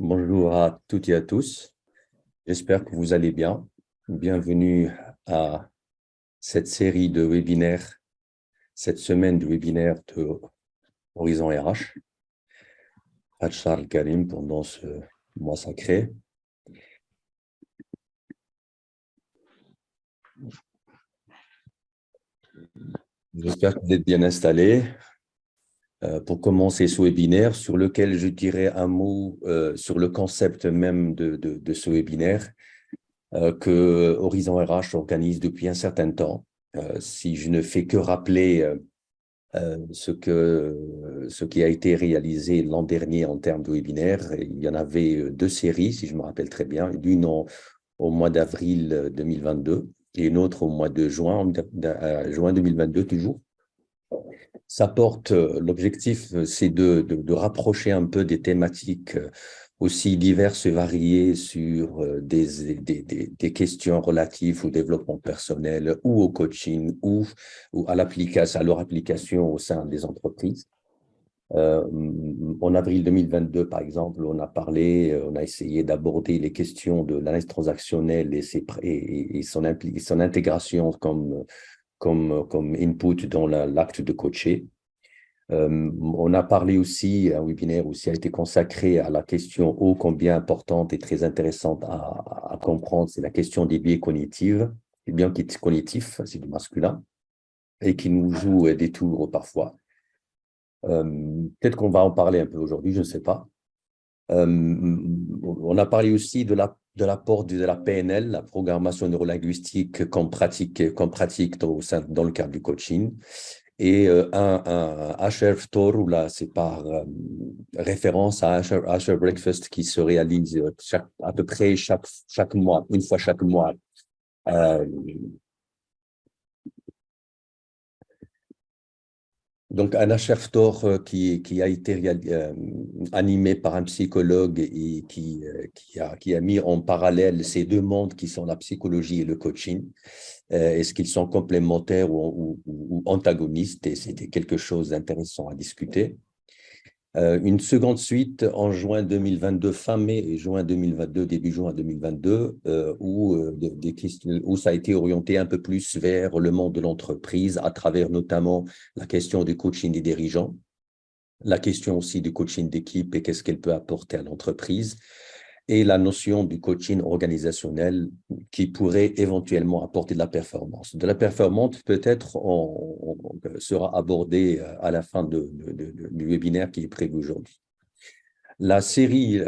Bonjour à toutes et à tous. J'espère que vous allez bien. Bienvenue à cette série de webinaires, cette semaine de webinaires de Horizon RH. Hajj Charles Karim pendant ce mois sacré. J'espère que vous êtes bien installés. Pour commencer ce webinaire, sur lequel je dirais un mot sur le concept même de ce webinaire que Horizon RH organise depuis un certain temps. Si je ne fais que rappeler ce qui a été réalisé l'an dernier en termes de webinaire, il y en avait deux séries, si je me rappelle très bien, l'une au mois d'avril 2022 et une autre au mois de juin 2022 toujours. Ça porte, l'objectif, c'est de rapprocher un peu des thématiques aussi diverses et variées sur des questions relatives au développement personnel ou au coaching ou à à leur application au sein des entreprises. En avril 2022, par exemple, on a essayé d'aborder les questions de l'analyse transactionnelle et son intégration comme input dans l'acte de coacher. On a parlé aussi, un webinaire aussi a été consacré à la question ô combien importante et très intéressante à comprendre, c'est la question des biais cognitifs, les biais cognitifs, c'est du masculin, et qui nous jouent des tours parfois. Peut-être qu'on va en parler un peu aujourd'hui, je ne sais pas. On a parlé aussi de l'apport de la PNL, la programmation neurolinguistique qu'on pratique dans le cadre du coaching. Et un HR Tour, où là, c'est par référence à HR Breakfast qui se réalise à peu près chaque mois, une fois chaque mois. Donc, un Tour qui a été animé par un psychologue et qui a mis en parallèle ces deux mondes qui sont la psychologie et le coaching. Est-ce qu'ils sont complémentaires ou antagonistes? Et c'était quelque chose d'intéressant à discuter. Une seconde suite en juin 2022, fin mai et juin 2022, début juin 2022, où ça a été orienté un peu plus vers le monde de l'entreprise à travers notamment la question du coaching des dirigeants, la question aussi du coaching d'équipe et qu'est-ce qu'elle peut apporter à l'entreprise, et la notion du coaching organisationnel qui pourrait éventuellement apporter de la performance. De la performance, peut-être, sera abordée à la fin du webinaire qui est prévu aujourd'hui. La série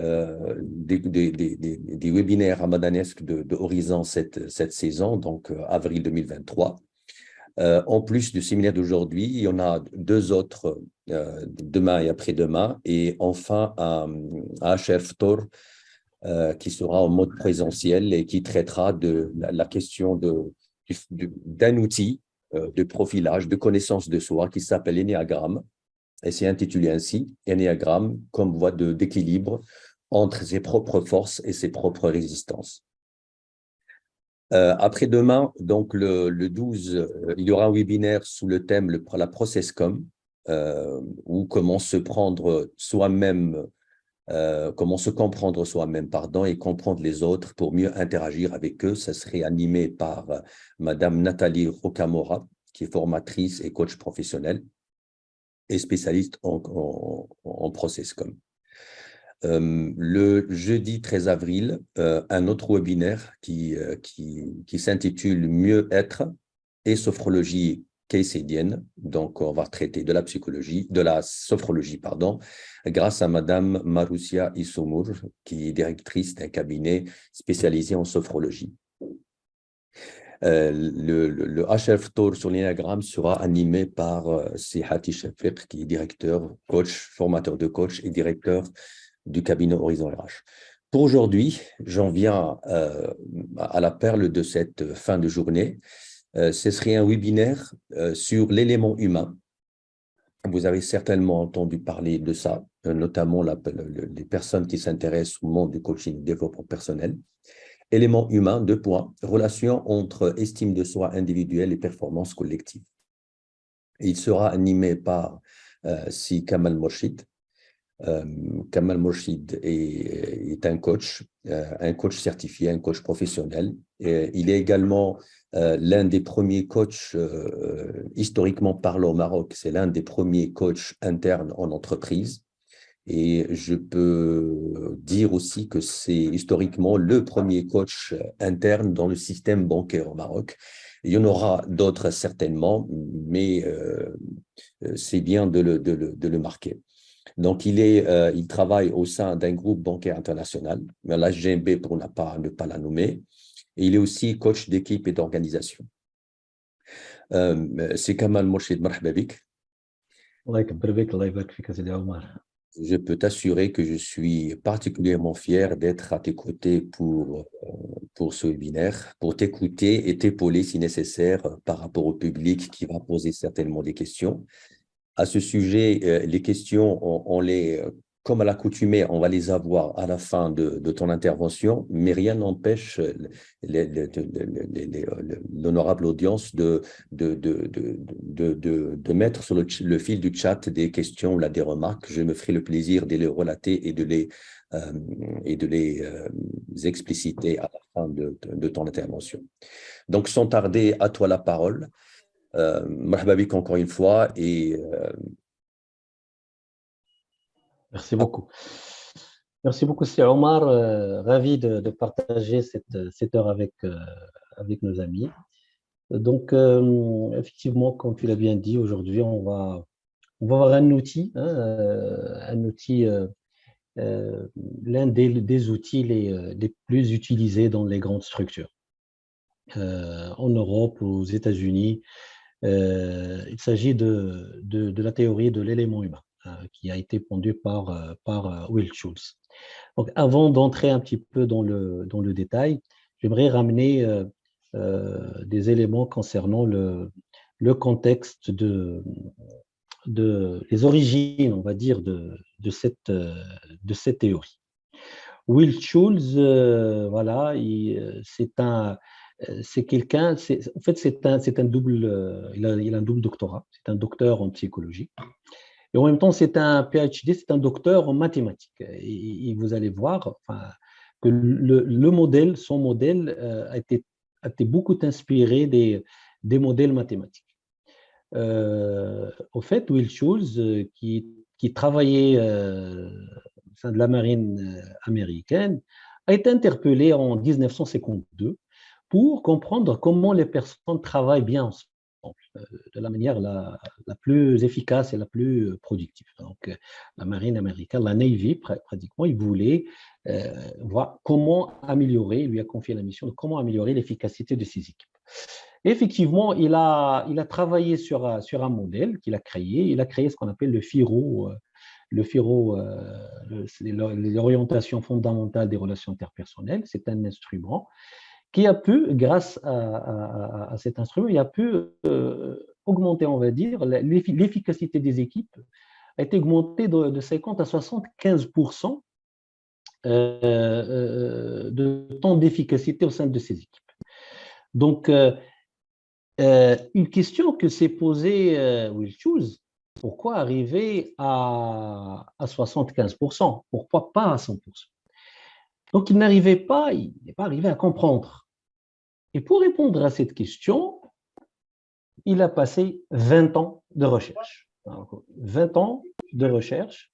des webinaires ramadanesques de Horizon cette saison, donc avril 2023, en plus du séminaire d'aujourd'hui, il y en a deux autres demain et après-demain, et enfin un HF Tour qui sera en mode présentiel et qui traitera de la question d'un outil de profilage, de connaissance de soi qui s'appelle Ennéagramme, et c'est intitulé ainsi, Ennéagramme comme voie d'équilibre entre ses propres forces et ses propres résistances. Après-demain, donc le 12, il y aura un webinaire sous le thème la ProcessCom, ou comment se prendre soi-même, comment se comprendre soi-même, et comprendre les autres pour mieux interagir avec eux. Ça serait animé par Madame Nathalie Rocamora, qui est formatrice et coach professionnel et spécialiste en ProcessCom. Le jeudi 13 avril, un autre webinaire qui s'intitule Mieux être et sophrologie kaysédienne. Donc, on va traiter de la sophrologie, grâce à Madame Maroussia Issomour, qui est directrice d'un cabinet spécialisé en sophrologie. Le HF Tour sur l'Ennéagramme sera animé par Sihati Shafiq, qui est directeur, formateur de coach et directeur du cabinet Horizon RH. Pour aujourd'hui, j'en viens à la perle de cette fin de journée. Ce serait un webinaire sur l'élément humain. Vous avez certainement entendu parler de ça, notamment les personnes qui s'intéressent au monde du coaching et du développement personnel. Élément humain, 2 points, relation entre estime de soi individuelle et performance collective. Il sera animé par Si Kamal Morshid. Euh, Kamal Mourchid est un coach certifié, un coach professionnel. Et il est également l'un des premiers coachs, historiquement parlant au Maroc, c'est l'un des premiers coachs internes en entreprise. Et je peux dire aussi que c'est historiquement le premier coach interne dans le système bancaire au Maroc. Il y en aura d'autres certainement, mais c'est bien de le marquer. Donc, il travaille au sein d'un groupe bancaire international, la GMB pour ne pas la nommer. Et il est aussi coach d'équipe et d'organisation. C'est Kamal Mourchid Marhaba bik. الله يكبر بك الله يبارك فيك يا سيدي عمر. Je peux t'assurer que je suis particulièrement fier d'être à tes côtés pour ce webinaire, pour t'écouter et t'épauler si nécessaire par rapport au public qui va poser certainement des questions. À ce sujet, les questions, comme à l'accoutumée, on va les avoir à la fin de ton intervention, mais rien n'empêche l'honorable audience de mettre sur le fil du chat des questions ou là, des remarques. Je me ferai le plaisir de les relater et de les expliciter à la fin de ton intervention. Donc, sans tarder, à toi la parole. Marhaba bik encore une fois et Merci beaucoup. Merci beaucoup, Sir Omar. Ravi de partager cette heure avec nos amis. Donc, effectivement, comme tu l'as bien dit, aujourd'hui, on va avoir un outil, l'un des outils les plus utilisés dans les grandes structures. En Europe, aux États-Unis, il s'agit de la théorie de l'élément humain qui a été pondue par Will Schultz. Donc, avant d'entrer un petit peu dans le détail, j'aimerais ramener des éléments concernant le contexte les origines, on va dire, de cette théorie. Will Schultz, voilà, c'est quelqu'un, en fait, c'est un double, il a un double doctorat, c'est un docteur en psychologie. Et en même temps, c'est un PhD, c'est un docteur en mathématiques. Et vous allez voir enfin, que son modèle a été beaucoup inspiré des modèles mathématiques. Au fait, Will Schultz, qui travaillait au sein de la marine américaine, a été interpellé en 1952 pour comprendre comment les personnes travaillent bien ensemble de la manière la plus efficace et la plus productive. Donc, la marine américaine, la Navy, pratiquement, il voulait voir comment améliorer, il lui a confié la mission de comment améliorer l'efficacité de ses équipes. Et effectivement, il a travaillé sur un modèle qu'il a créé. Il a créé ce qu'on appelle le FIRO, c'est l'orientation fondamentale des relations interpersonnelles. C'est un instrument qui a pu, grâce à cet instrument, il a pu augmenter, on va dire, l'efficacité des équipes a été augmentée de 50 à 75% de temps d'efficacité au sein de ces équipes. Donc, une question que s'est posée Will Schultz, pourquoi arriver à 75%? Pourquoi pas à 100%? Donc, il n'est pas arrivé à comprendre. Et pour répondre à cette question, il a passé 20 ans de recherche. 20 ans de recherche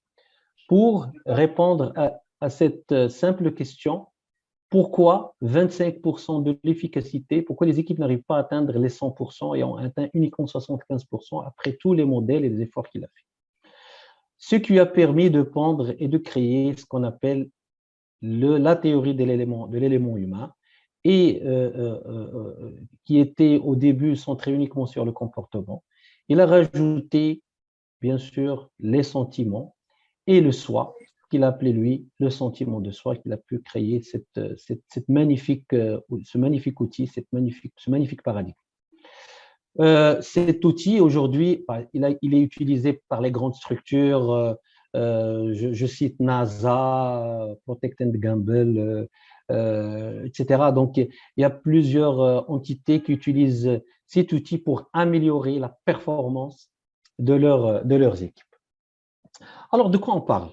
pour répondre à cette simple question. Pourquoi 25% de l'efficacité? Pourquoi les équipes n'arrivent pas à atteindre les 100% et ont atteint uniquement 75% après tous les modèles et les efforts qu'il a fait? Ce qui a permis de pondre et de créer ce qu'on appelle la théorie de l'élément humain, et qui était au début centré uniquement sur le comportement. Il a rajouté, bien sûr, les sentiments et le soi, qu'il a appelé lui le sentiment de soi, qu'il a pu créer ce magnifique outil, ce magnifique paradigme. Cet outil, aujourd'hui, il est utilisé par les grandes structures, je cite NASA, Procter & Gamble, etc. Donc, il y a plusieurs entités qui utilisent cet outil pour améliorer la performance de leurs équipes. Alors, de quoi on parle?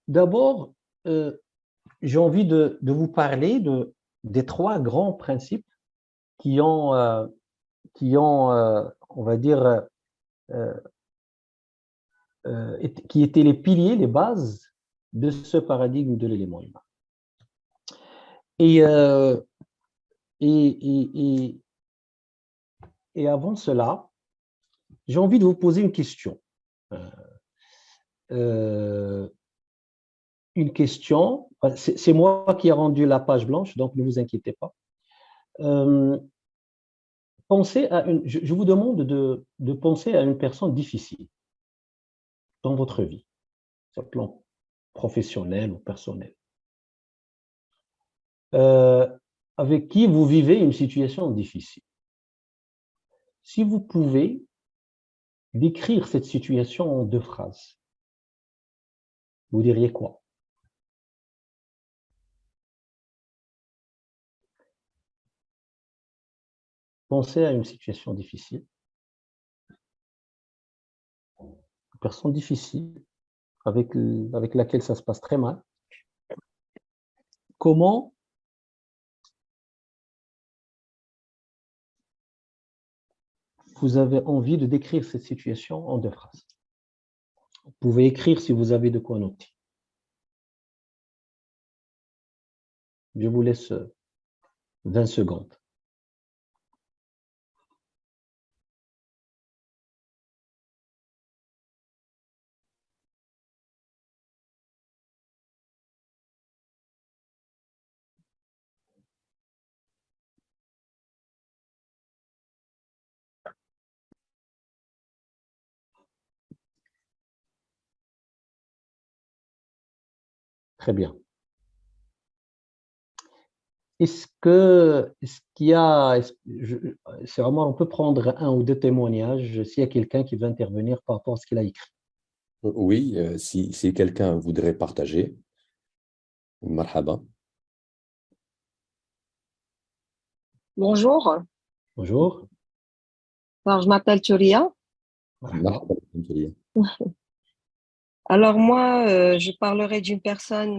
D'abord, j'ai envie de vous parler des trois grands principes qui ont, on va dire, qui étaient les piliers, les bases de ce paradigme de l'élément humain. Et, et, et avant cela, j'ai envie de vous poser une question. Une question, c'est moi qui ai rendu la page blanche, donc ne vous inquiétez pas. Pensez à je vous demande de penser à une personne difficile dans votre vie, sur le plan professionnel ou personnel, avec qui vous vivez une situation difficile. Si vous pouvez décrire cette situation en 2 phrases, vous diriez quoi? Pensez à une situation difficile, une personne difficile avec laquelle ça se passe très mal. Comment vous avez envie de décrire cette situation en 2 phrases? Vous pouvez écrire si vous avez de quoi noter. Je vous laisse 20 secondes. Très bien. Est-ce qu'il y a, c'est vraiment, on peut prendre 1 ou 2 témoignages s'il y a quelqu'un qui veut intervenir par rapport à ce qu'il a écrit. Oui, si quelqu'un voudrait partager, marhaba. Bonjour, Bonjour. alors je m'appelle Turia. Marhaba. Marhaba. Alors moi, je parlerai d'une personne,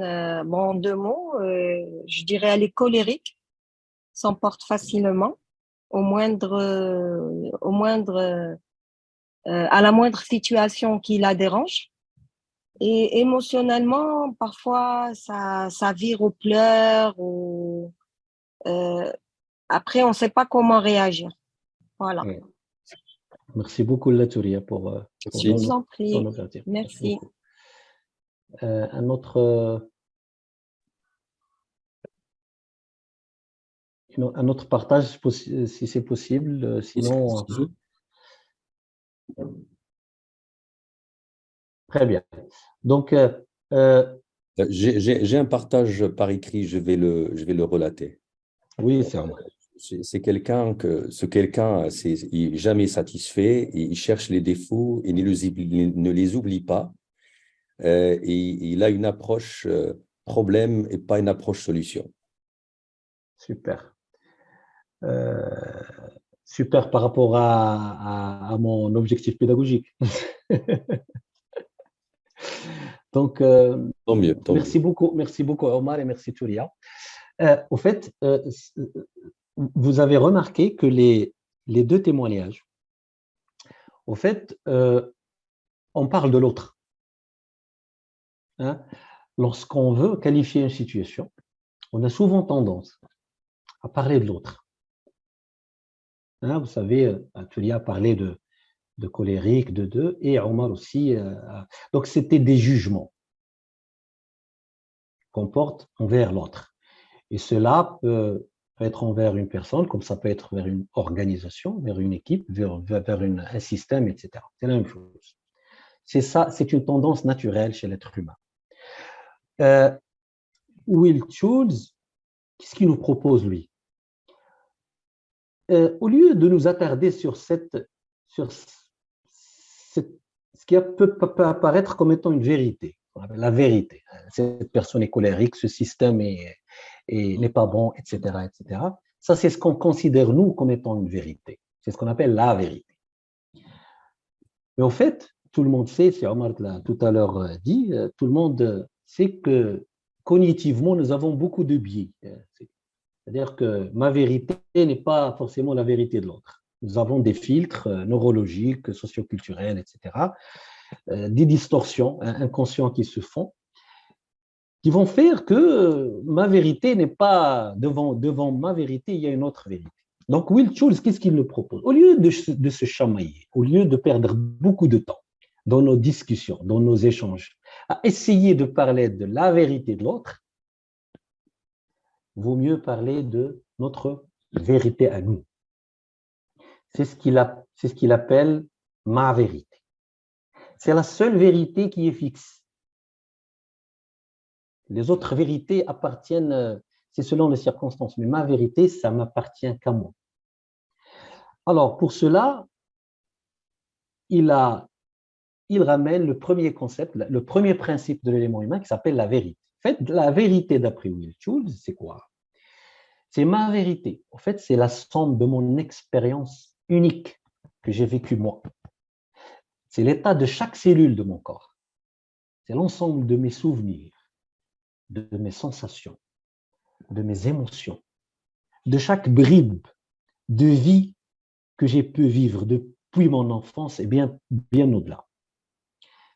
bon, en 2 mots, je dirais elle est colérique, s'emporte facilement, à la moindre situation qui la dérange. Et émotionnellement, parfois, ça vire aux pleurs, après, on ne sait pas comment réagir. Voilà. Ouais. Merci beaucoup, Latouria, pour Merci. Je vous en prie. ton ouverture. Merci. Beaucoup. Un autre partage, si c'est possible. Sinon, très bien. Donc, J'ai un partage par écrit, je vais le relater. oui, c'est moi. C'est quelqu'un il n'est jamais satisfait, et il cherche les défauts et ne les oublie pas. Et il a une approche problème et pas une approche solution. Super. Super par rapport à mon objectif pédagogique. Donc, Tant mieux. merci beaucoup Omar et merci Touria. Au fait, vous avez remarqué que les 2 témoignages, au fait, on parle de l'autre. Hein? Lorsqu'on veut qualifier une situation, on a souvent tendance à parler de l'autre. Hein? Vous savez, Touria a parlé de colérique, de deux, et Omar aussi. Donc, c'était des jugements qu'on porte envers l'autre. Et cela peut être envers une personne, comme ça peut être vers une organisation, vers une équipe, vers un système, etc. C'est la même chose. C'est ça, c'est une tendance naturelle chez l'être humain. Will Schultz, qu'est-ce qu'il nous propose, lui? Au lieu de nous attarder sur ce qui peut apparaître comme étant une vérité, la vérité, cette personne est colérique, ce système n'est pas bon, etc., etc. Ça, c'est ce qu'on considère, nous, comme étant une vérité. C'est ce qu'on appelle la vérité. Mais au fait, tout le monde sait, c'est Omar l'a tout à l'heure dit, tout le monde sait que cognitivement, nous avons beaucoup de biais. C'est-à-dire que ma vérité n'est pas forcément la vérité de l'autre. Nous avons des filtres neurologiques, socioculturels, etc., des distorsions inconscientes qui se font, qui vont faire que ma vérité n'est pas devant ma vérité, il y a une autre vérité. Donc, Will Schultz, qu'est-ce qu'il nous propose? Au lieu de se chamailler, au lieu de perdre beaucoup de temps dans nos discussions, dans nos échanges, à essayer de parler de la vérité de l'autre, vaut mieux parler de notre vérité à nous. C'est ce qu'il appelle ma vérité. C'est la seule vérité qui est fixe. Les autres vérités appartiennent, c'est selon les circonstances, mais ma vérité, ça m'appartient qu'à moi. Alors, pour cela, il ramène le premier concept, le premier principe de l'élément humain qui s'appelle la vérité. En fait, la vérité d'après Will Schultz, c'est quoi? C'est ma vérité. En fait, c'est la somme de mon expérience unique que j'ai vécue moi. C'est l'état de chaque cellule de mon corps. C'est l'ensemble de mes souvenirs, de mes sensations, de mes émotions, de chaque bribe de vie que j'ai pu vivre depuis mon enfance et bien au-delà.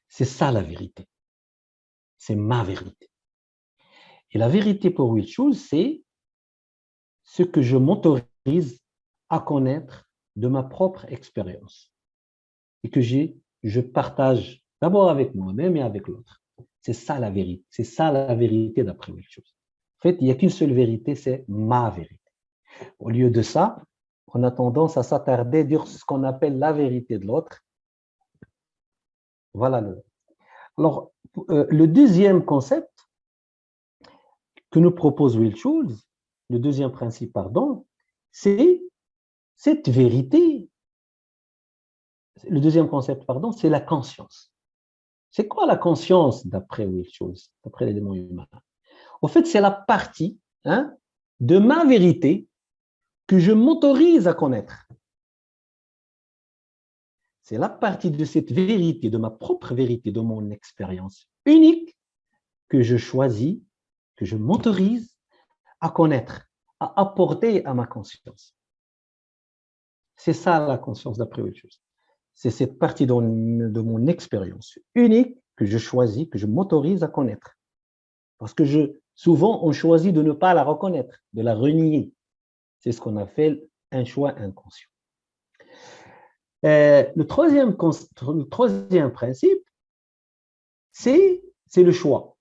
C'est ça la vérité. C'est ma vérité. Et la vérité pour Will Schultz, c'est ce que je m'autorise à connaître de ma propre expérience et que je partage d'abord avec moi-même et avec l'autre. C'est ça la vérité. C'est ça la vérité d'après Will Schultz. En fait, il n'y a qu'une seule vérité, c'est ma vérité. Au lieu de ça, on a tendance à s'attarder sur ce qu'on appelle la vérité de l'autre. Voilà. Alors, le deuxième concept que nous propose Will Schultz, le deuxième principe, pardon, c'est cette vérité. Le deuxième concept, pardon, c'est la conscience. C'est quoi la conscience d'après Will Schultz, d'après l'élément humain? En fait, c'est la partie de ma vérité que je m'autorise à connaître. C'est la partie de cette vérité, de ma propre vérité, de mon expérience unique que je choisis, que je m'autorise à connaître, à apporter à ma conscience. C'est ça la conscience d'après Will Schultz. C'est cette partie de mon expérience unique que je choisis, que je m'autorise à connaître. Parce que souvent, on choisit de ne pas la reconnaître, de la renier. C'est ce qu'on appelle un choix inconscient. Le troisième principe, c'est le choix.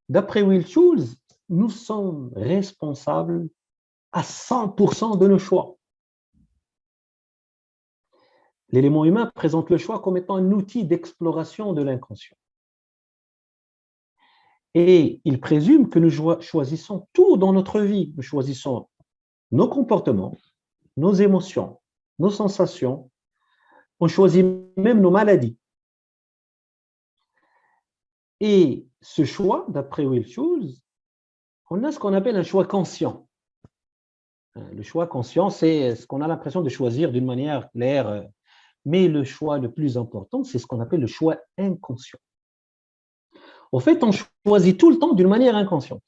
D'après Will Schultz, nous sommes responsables à 100% de nos choix. L'élément humain présente le choix comme étant un outil d'exploration de l'inconscient. Et il présume que nous choisissons tout dans notre vie. Nous choisissons nos comportements, nos émotions, nos sensations. On choisit même nos maladies. Et ce choix, d'après Will Schultz, on a ce qu'on appelle un choix conscient. Le choix conscient, c'est ce qu'on a l'impression de choisir d'une manière claire. Mais le choix le plus important, c'est ce qu'on appelle le choix inconscient. En fait, on choisit tout le temps d'une manière inconsciente.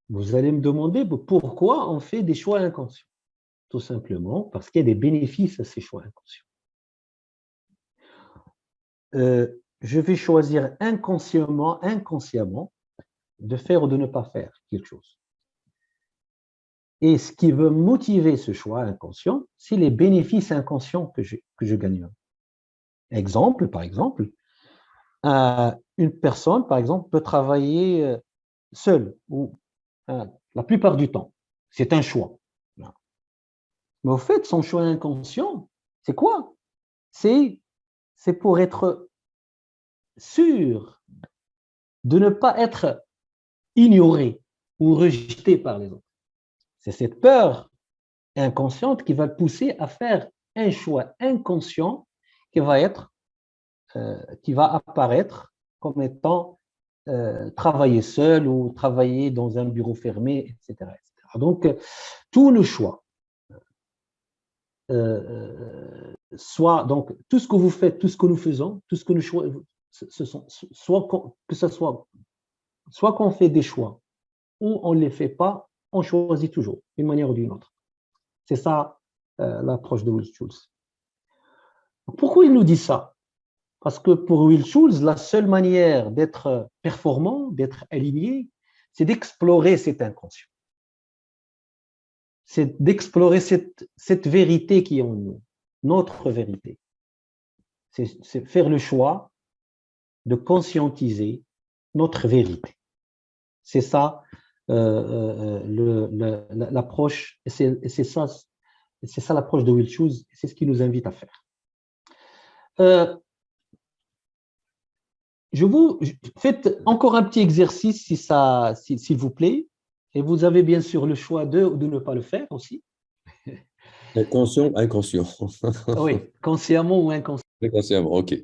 Vous allez me demander pourquoi on fait des choix inconscients. Tout simplement parce qu'il y a des bénéfices à ces choix inconscients. Je vais choisir inconsciemment, de faire ou de ne pas faire quelque chose. Et ce qui veut motiver ce choix inconscient, c'est les bénéfices inconscients que je gagne. Par exemple, une personne, par exemple, peut travailler seule ou la plupart du temps. C'est un choix. Mais au fait, son choix inconscient, c'est quoi? C'est pour être sûr de ne pas être ignoré ou rejeté par les autres. C'est cette peur inconsciente qui va le pousser à faire un choix inconscient qui va apparaître comme étant travailler seul ou travailler dans un bureau fermé, etc. Donc, tous nos choix soit, donc, tout ce que vous faites, tout ce que nous faisons, tout ce que nous choisissons, que ce soit qu'on fait des choix ou on ne les fait pas, on choisit toujours, d'une manière ou d'une autre. C'est ça l'approche de Will Schultz. Pourquoi il nous dit ça? Parce que pour Will Schultz, la seule manière d'être performant, d'être aligné, c'est d'explorer cet inconscient. C'est d'explorer cette vérité qui est en nous, notre vérité. C'est faire le choix de conscientiser notre vérité. C'est ça l'approche, et c'est ça l'approche de Will Schultz, c'est ce qu'il nous invite à faire. Faites encore un petit exercice, s'il vous plaît, et vous avez bien sûr le choix de ne pas le faire aussi. Conscient, inconscient. Oui, consciemment ou inconsciemment. Inconsciemment, ok.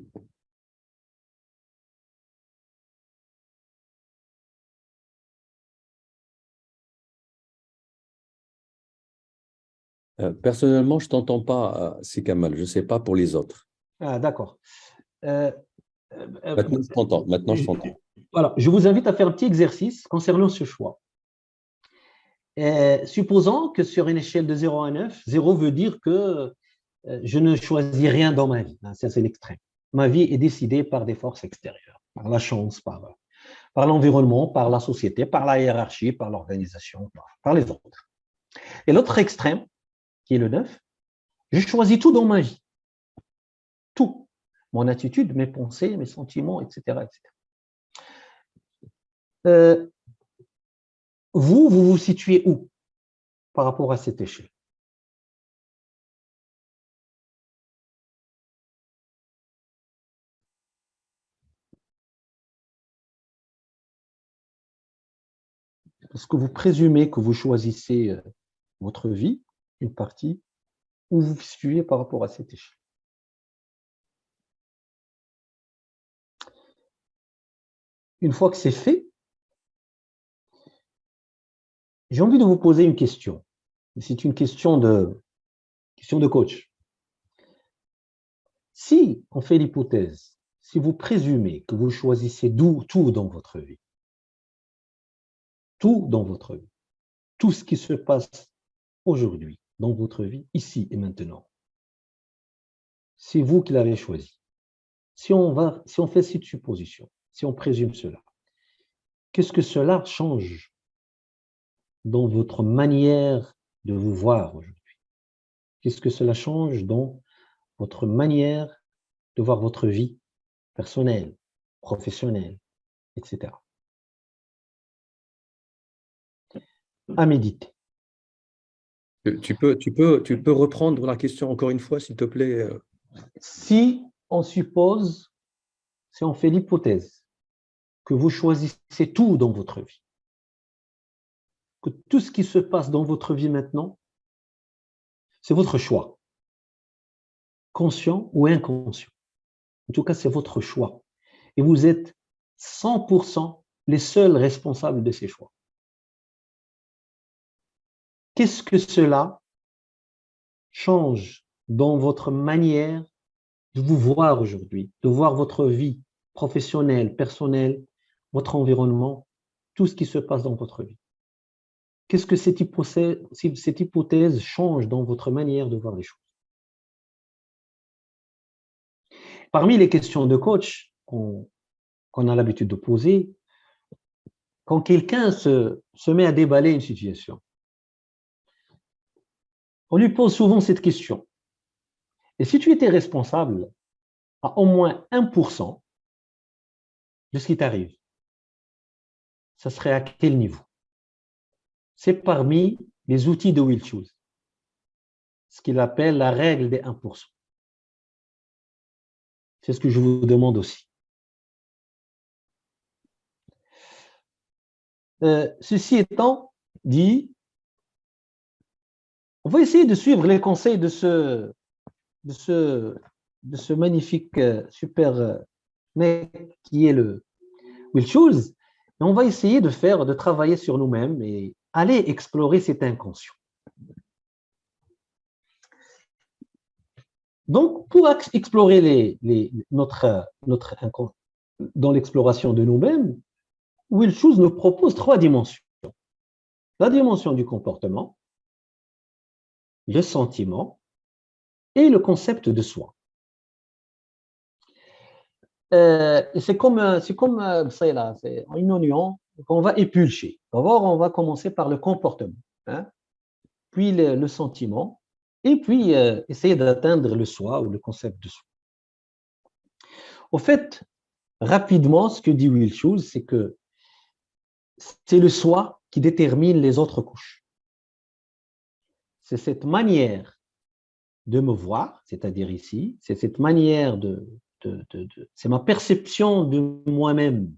Personnellement, je ne t'entends pas, c'est Kamal. Je ne sais pas pour les autres. Ah, d'accord. Maintenant, je t'entends. Maintenant, je t'entends. Voilà, je vous invite à faire un petit exercice concernant ce choix. Supposons que sur une échelle de 0 à 9, 0 veut dire que je ne choisis rien dans ma vie. Ça, c'est l'extrême. Ma vie est décidée par des forces extérieures, par la chance, par l'environnement, par la société, par la hiérarchie, par l'organisation, par les autres. Et l'autre extrême, qui est le 9, je choisis tout dans ma vie. Tout. Mon attitude, mes pensées, mes sentiments, etc. Vous vous situez où par rapport à cette échelle? Est-ce que vous présumez que vous choisissez votre vie, une partie, où vous vous situez par rapport à cette échelle? Une fois que c'est fait, j'ai envie de vous poser une question. C'est une question de coach. Si on fait l'hypothèse, si vous présumez que vous choisissez tout dans votre vie, tout dans votre vie, tout ce qui se passe aujourd'hui dans votre vie, ici et maintenant, c'est vous qui l'avez choisi. Si on fait cette supposition, si on présume cela, qu'est-ce que cela change dans votre manière de vous voir aujourd'hui? Qu'est-ce que cela change dans votre manière de voir votre vie personnelle, professionnelle, etc. À méditer. Tu peux reprendre la question encore une fois, s'il te plaît? Si on suppose, si on fait l'hypothèse que vous choisissez tout dans votre vie, que tout ce qui se passe dans votre vie maintenant, c'est votre choix, conscient ou inconscient. En tout cas, c'est votre choix. Et vous êtes 100% les seuls responsables de ces choix. Qu'est-ce que cela change dans votre manière de vous voir aujourd'hui, de voir votre vie professionnelle, personnelle, votre environnement, tout ce qui se passe dans votre vie? Qu'est-ce que cette hypothèse change dans votre manière de voir les choses? Parmi les questions de coach qu'on a l'habitude de poser, quand quelqu'un se met à déballer une situation, on lui pose souvent cette question. Et si tu étais responsable à au moins 1% de ce qui t'arrive, ça serait à quel niveau? C'est parmi les outils de Will Schultz, ce qu'il appelle la règle des 1%. C'est ce que je vous demande aussi. Ceci étant dit, on va essayer de suivre les conseils de ce magnifique super mec qui est le Will Schultz, et on va essayer de travailler sur nous-mêmes et aller explorer cet inconscient. Donc, pour explorer dans l'exploration de nous-mêmes, Will Schultz nous propose 3 dimensions. La dimension du comportement, le sentiment et le concept de soi. C'est comme c'est là, c'est une oignon qu'on va épulcher. D'abord, on va commencer par le comportement, hein, puis le sentiment, et puis essayer d'atteindre le soi ou le concept de soi. Au fait, rapidement, ce que dit Will Schultz, c'est que c'est le soi qui détermine les autres couches. C'est cette manière de me voir, c'est-à-dire ici, c'est cette manière c'est ma perception de moi-même.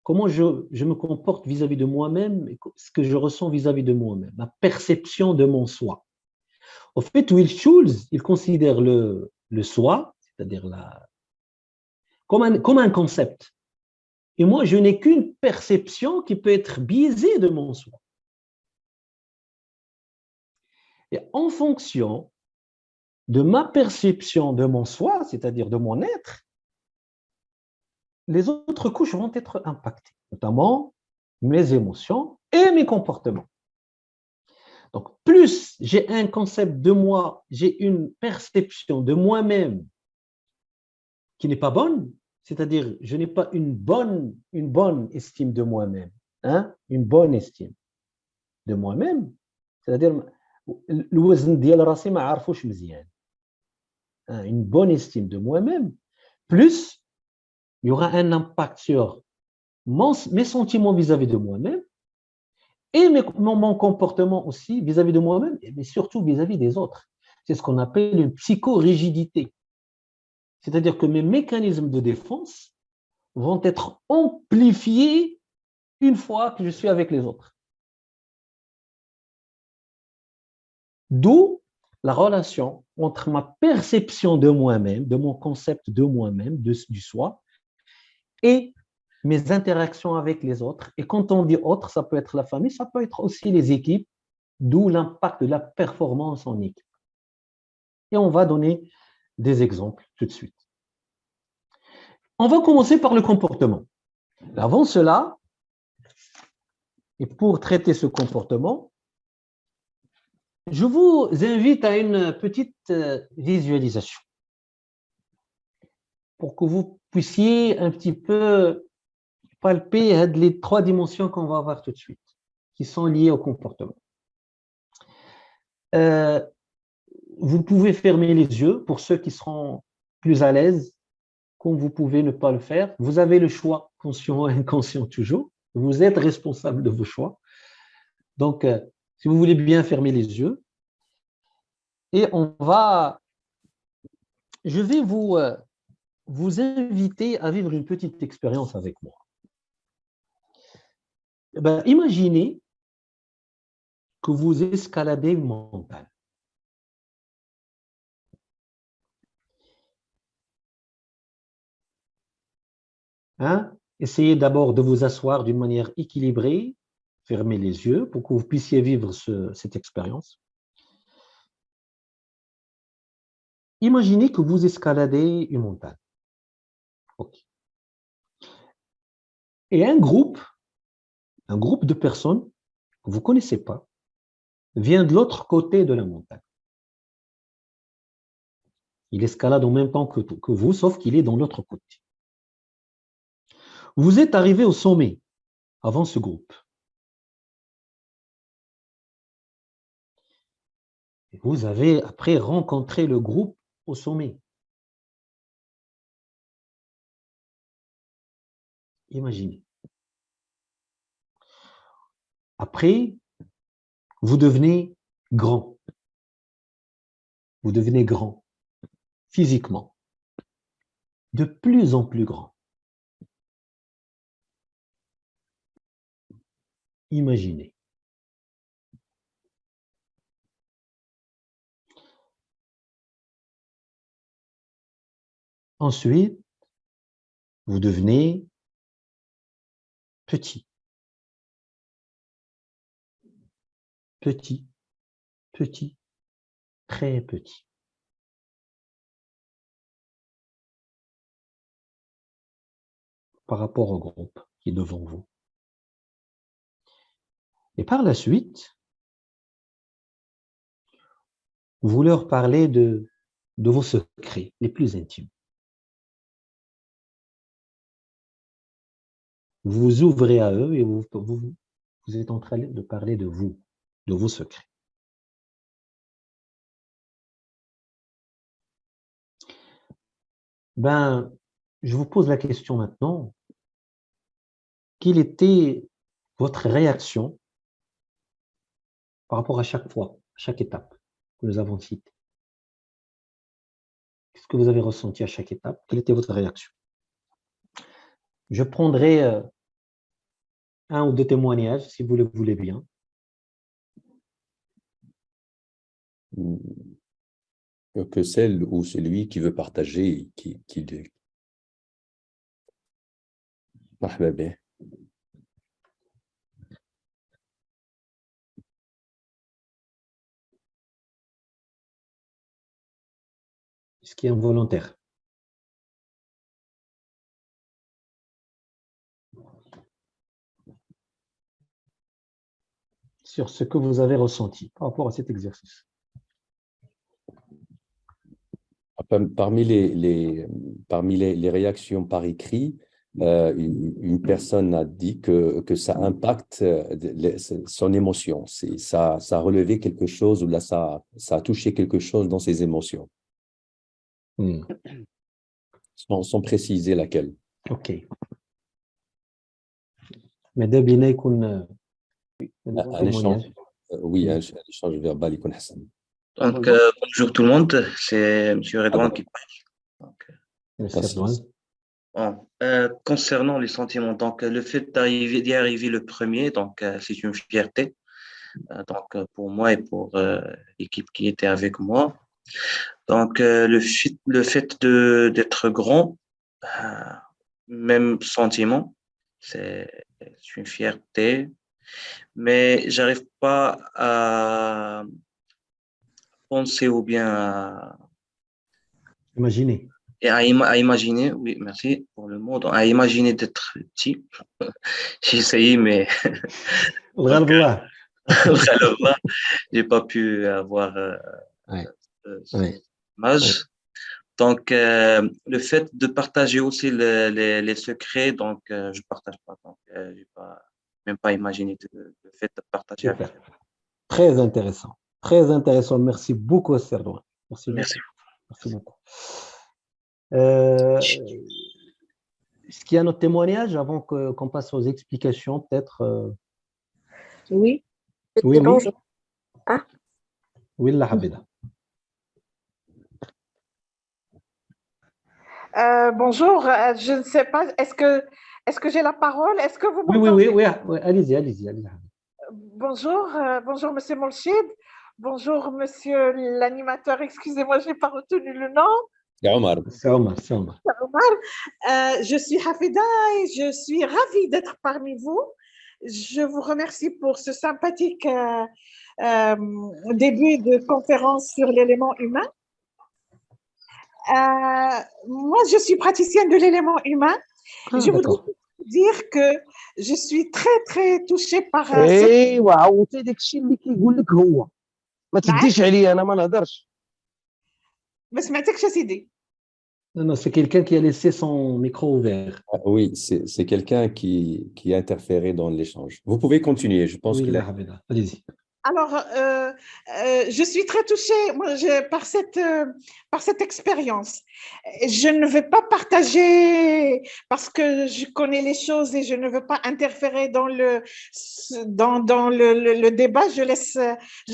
Comment je me comporte vis-à-vis de moi-même, et ce que je ressens vis-à-vis de moi-même, ma perception de mon soi. Au fait, Will Schultz, il considère le soi, c'est-à-dire comme un concept. Et moi, je n'ai qu'une perception qui peut être biaisée de mon soi. Et en fonction de ma perception de mon soi, c'est-à-dire de mon être, les autres couches vont être impactées, notamment mes émotions et mes comportements. Donc, plus j'ai un concept de moi, j'ai une perception de moi-même qui n'est pas bonne, c'est-à-dire je n'ai pas une bonne estime de moi-même, hein, une bonne estime de moi-même, c'est-à-dire الوزن ديال راسي ما عارفوش مزيان, une bonne estime de moi-même, plus il y aura un impact sur mes sentiments vis-à-vis de moi-même et mon comportement aussi vis-à-vis de moi-même, mais surtout vis-à-vis des autres. C'est ce qu'on appelle une psychorigidité. C'est-à-dire que mes mécanismes de défense vont être amplifiés une fois que je suis avec les autres. D'où la relation entre ma perception de moi-même, de mon concept de moi-même, du soi, et mes interactions avec les autres. Et quand on dit autres, ça peut être la famille, ça peut être aussi les équipes, d'où l'impact de la performance en équipe. Et on va donner des exemples tout de suite. On va commencer par le comportement. Avant cela, et pour traiter ce comportement, je vous invite à une petite visualisation pour que vous puissiez un petit peu palper les 3 dimensions qu'on va voir tout de suite, qui sont liées au comportement. Vous pouvez fermer les yeux pour ceux qui seront plus à l'aise, comme vous pouvez ne pas le faire. Vous avez le choix, conscient et inconscient toujours. Vous êtes responsable de vos choix. Donc, si vous voulez bien fermer les yeux, et je vais vous inviter à vivre une petite expérience avec moi. Imaginez que vous escaladez une montagne. Essayez d'abord de vous asseoir d'une manière équilibrée, fermez les yeux pour que vous puissiez vivre cette expérience. Imaginez que vous escaladez une montagne. Okay. Et un groupe de personnes que vous ne connaissez pas vient de l'autre côté de la montagne. Il escalade en même temps que vous, sauf qu'il est dans l'autre côté. Vous êtes arrivé au sommet avant ce groupe. Et vous avez après rencontré le groupe au sommet. Imaginez. Après, vous devenez grand. Vous devenez grand, physiquement. De plus en plus grand. Imaginez. Ensuite, vous devenez petit. Petit, petit, très petit. par rapport au groupe qui est devant vous. Et par la suite, vous leur parlez de vos secrets les plus intimes. Vous vous ouvrez à eux et vous êtes en train de parler de vous, de vos secrets. Ben, je vous pose la question maintenant. Quelle était votre réaction par rapport à chaque fois, à chaque étape que nous avons citée? Qu'est-ce que vous avez ressenti à chaque étape? Quelle était votre réaction? Je prendrai un ou deux témoignages, si vous le voulez bien. Que celle ou celui qui veut partager, مرحبا به. Ce qui est involontaire. Sur ce que vous avez ressenti par rapport à cet exercice. Parmi les réactions par écrit, une personne a dit que ça impacte son émotion. Ça a relevé quelque chose ou là, ça a touché quelque chose dans ses émotions. Sans préciser laquelle. OK. Mais devinez يكون un échange, oui, un échange verbal يكون حسن. Donc, bonjour tout le monde, c'est M. Redouane qui parle. Donc, concernant les sentiments, donc le fait d'y arriver le premier, donc c'est une fierté. Donc pour moi et pour l'équipe qui était avec moi. Donc le fait d'être grand, même sentiment, c'est une fierté, mais j'arrive pas à penser ou bien à imaginer. Et à imaginer, oui, merci pour le mot, à imaginer d'être petit. J'ai essayé, mais j'ai pas pu avoir cette image. Donc, le fait de partager aussi les secrets, donc je partage pas. Donc, j'ai même pas imaginé le fait de partager. Super. Très intéressant. Très intéressant. Merci beaucoup, Serdouane. Merci. Merci beaucoup. Est-ce qu'il y a notre témoignage avant qu'on passe aux explications, peut-être Oui. Oui, oui. Ah. Oui, la Habida. Bonjour, je ne sais pas, est-ce que j'ai la parole? Est-ce que vous m'entendez? Oui, allez-y. Bonjour, bonjour Monsieur Moulchid, bonjour Monsieur l'animateur, excusez-moi, je n'ai pas retenu le nom. C'est Omar. Je suis Hafida et je suis ravie d'être parmi vous. Je vous remercie pour ce sympathique début de conférence sur l'élément humain. Moi, je suis praticienne de l'élément humain. Je voudrais dire que je suis très, très touchée par... Non, c'est quelqu'un qui a laissé son micro ouvert. Oui, c'est quelqu'un qui a interféré dans l'échange. Vous pouvez continuer, je pense qu'il a... Allez-y. Alors, je suis très touchée par cette expérience. Je ne veux pas partager parce que je connais les choses et je ne veux pas interférer dans le débat. Je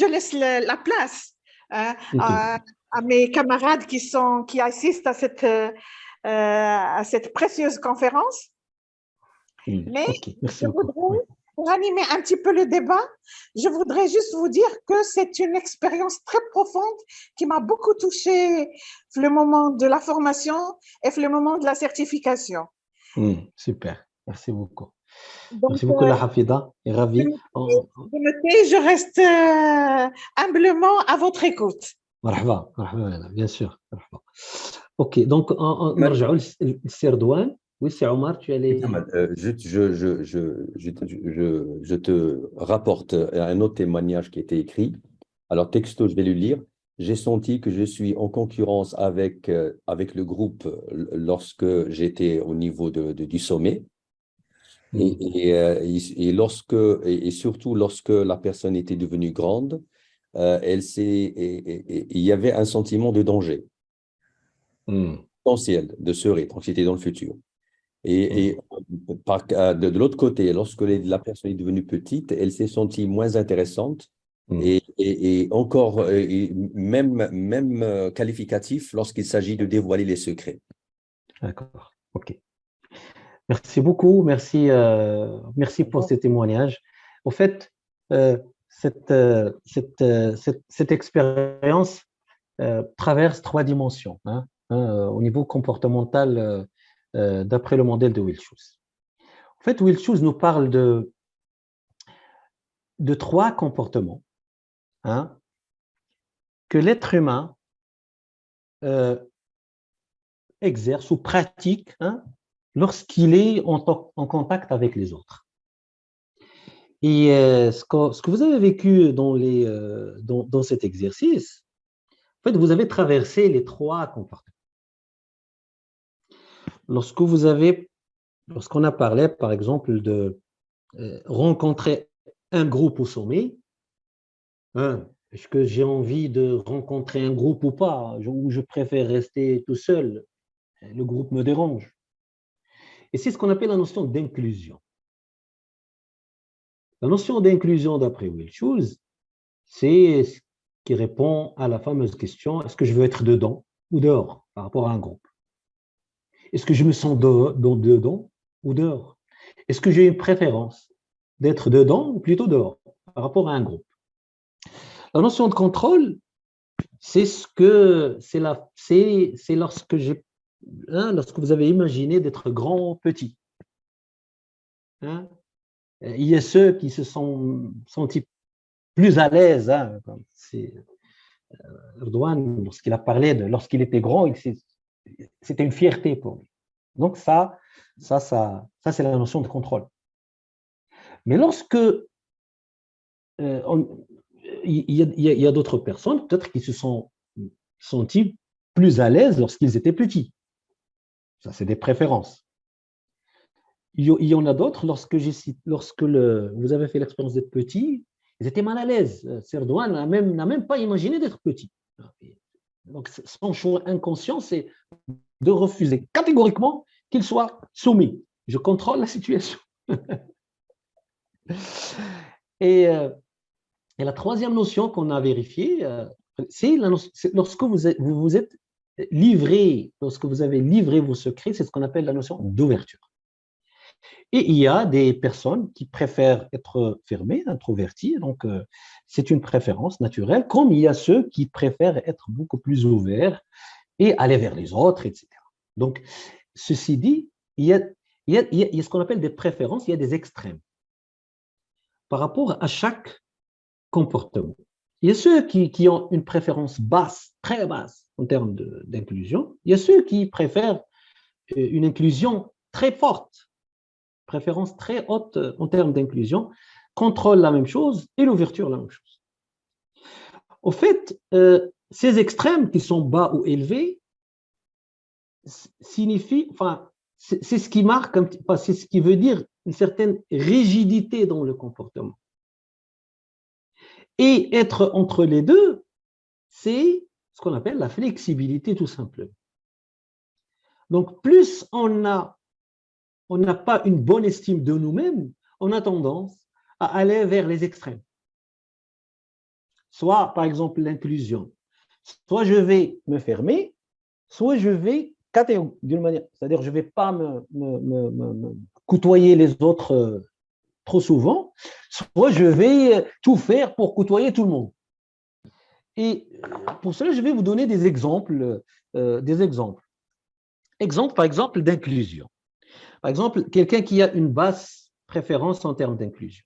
laisse la place à mes camarades qui assistent à cette précieuse conférence. Mais je voudrais... Pour animer un petit peu le débat, je voudrais juste vous dire que c'est une expérience très profonde qui m'a beaucoup touchée le moment de la formation et le moment de la certification. Super, merci beaucoup. Donc, merci beaucoup, la Hafida, et ravi. Je reste humblement à votre écoute. Marhaba, bien sûr. Ok, donc on نرجعوا للسردوان. Oui, c'est Omar, tu allais… Je te rapporte un autre témoignage qui a été écrit. Alors, texto, je vais le lire. J'ai senti que je suis en concurrence avec le groupe lorsque j'étais au niveau du sommet. Et surtout lorsque la personne était devenue grande, il y avait un sentiment de danger potentiel de se rétrocéder dans le futur. De l'autre côté, lorsque la personne est devenue petite, elle s'est sentie moins intéressante et encore même qualificatif lorsqu'il s'agit de dévoiler les secrets. D'accord, ok. Merci beaucoup, merci pour ces témoignages. En fait, cette expérience traverse 3 dimensions au niveau comportemental d'après le modèle de Wiltshire. En fait, Wiltshire nous parle de 3 comportements que l'être humain exerce ou pratique lorsqu'il est en contact avec les autres. Et ce que vous avez vécu dans cet exercice, en fait, vous avez traversé les 3 comportements. Lorsqu'on a parlé, par exemple, de rencontrer un groupe au sommet, est-ce que j'ai envie de rencontrer un groupe ou pas, ou je préfère rester tout seul, le groupe me dérange. Et c'est ce qu'on appelle la notion d'inclusion. La notion d'inclusion, d'après Wiltshire, c'est ce qui répond à la fameuse question, est-ce que je veux être dedans ou dehors par rapport à un groupe? Est-ce que je me sens dedans ou dehors? Est-ce que j'ai une préférence d'être dedans ou plutôt dehors par rapport à un groupe? La notion de contrôle, c'est lorsque vous avez imaginé d'être grand ou petit. Il y a ceux qui se sont sentis plus à l'aise. Comme Erdogan, lorsqu'il a parlé lorsqu'il était grand, c'était une fierté pour lui. Donc ça c'est la notion de contrôle. Mais lorsque il y a d'autres personnes, peut-être qui se sont sentis plus à l'aise lorsqu'ils étaient petits. Ça, c'est des préférences. Il y en a d'autres, lorsque vous avez fait l'expérience d'être petit, ils étaient mal à l'aise. Erdogan n'a même pas imaginé d'être petit. Donc, son choix inconscient, c'est de refuser catégoriquement qu'il soit soumis. Je contrôle la situation. Et la troisième notion qu'on a vérifiée, c'est lorsque vous êtes livré, lorsque vous avez livré vos secrets, c'est ce qu'on appelle la notion d'ouverture. Et il y a des personnes qui préfèrent être fermées, introverties, donc c'est une préférence naturelle, comme il y a ceux qui préfèrent être beaucoup plus ouverts et aller vers les autres, etc. Donc, ceci dit, il y a ce qu'on appelle des préférences, il y a des extrêmes par rapport à chaque comportement. Il y a ceux qui ont une préférence basse, très basse en termes d'inclusion. Il y a ceux qui préfèrent une inclusion très forte, préférence très haute en termes d'inclusion, contrôle la même chose et l'ouverture la même chose. Au fait, ces extrêmes qui sont bas ou élevés signifient, c'est ce qui marque, c'est ce qui veut dire une certaine rigidité dans le comportement. Et être entre les deux, c'est ce qu'on appelle la flexibilité tout simplement. Donc, plus on n'a pas une bonne estime de nous-mêmes, on a tendance à aller vers les extrêmes. Soit, par exemple, l'inclusion. Soit je vais me fermer, soit je vais d'une manière, c'est-à-dire je ne vais pas me côtoyer les autres trop souvent, soit je vais tout faire pour côtoyer tout le monde. Et pour cela, je vais vous donner des exemples. Exemple, par exemple, d'inclusion. Par exemple, quelqu'un qui a une basse préférence en termes d'inclusion.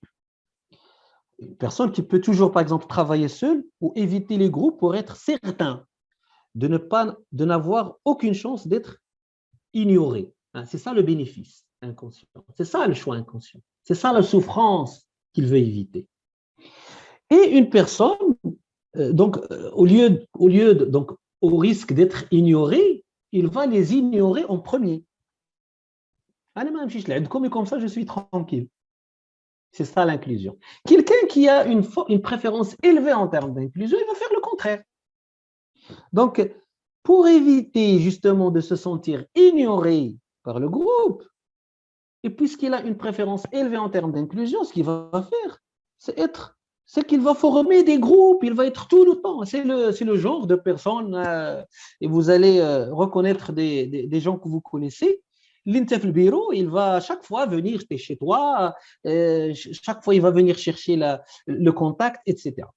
Une personne qui peut toujours, par exemple, travailler seule ou éviter les groupes pour être certain de n'avoir aucune chance d'être ignoré. Hein, c'est ça le bénéfice inconscient. C'est ça le choix inconscient. C'est ça la souffrance qu'il veut éviter. Et une personne, donc, donc, au risque d'être ignoré, il va les ignorer en premier. Comme ça, je suis tranquille. C'est ça l'inclusion. Quelqu'un qui a une préférence élevée en termes d'inclusion, il va faire le contraire. Donc, pour éviter justement de se sentir ignoré par le groupe, et puisqu'il a une préférence élevée en termes d'inclusion, ce qu'il va faire, c'est qu'il va former des groupes, il va être tout le temps. C'est le genre de personne, et vous allez reconnaître des gens que vous connaissez. L'Intef bureau, il va chaque fois venir chez toi, chaque fois il va venir chercher le contact, etc.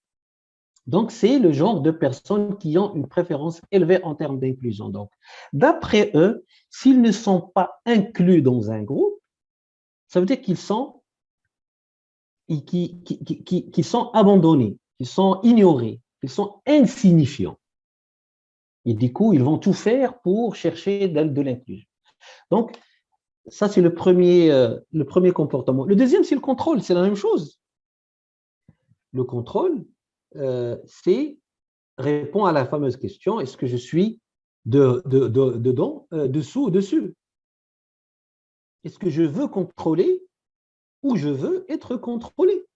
Donc, c'est le genre de personnes qui ont une préférence élevée en termes d'inclusion. Donc, d'après eux, s'ils ne sont pas inclus dans un groupe, ça veut dire qu'ils sont abandonnés, qu'ils sont ignorés, qu'ils sont insignifiants. Et du coup, ils vont tout faire pour chercher de l'inclusion. Donc, ça, c'est le premier comportement. Le deuxième, c'est le contrôle, c'est la même chose. Le contrôle, c'est répond à la fameuse question, est-ce que je suis dedans, dessous ou dessus? Est-ce que je veux contrôler ou je veux être contrôlé?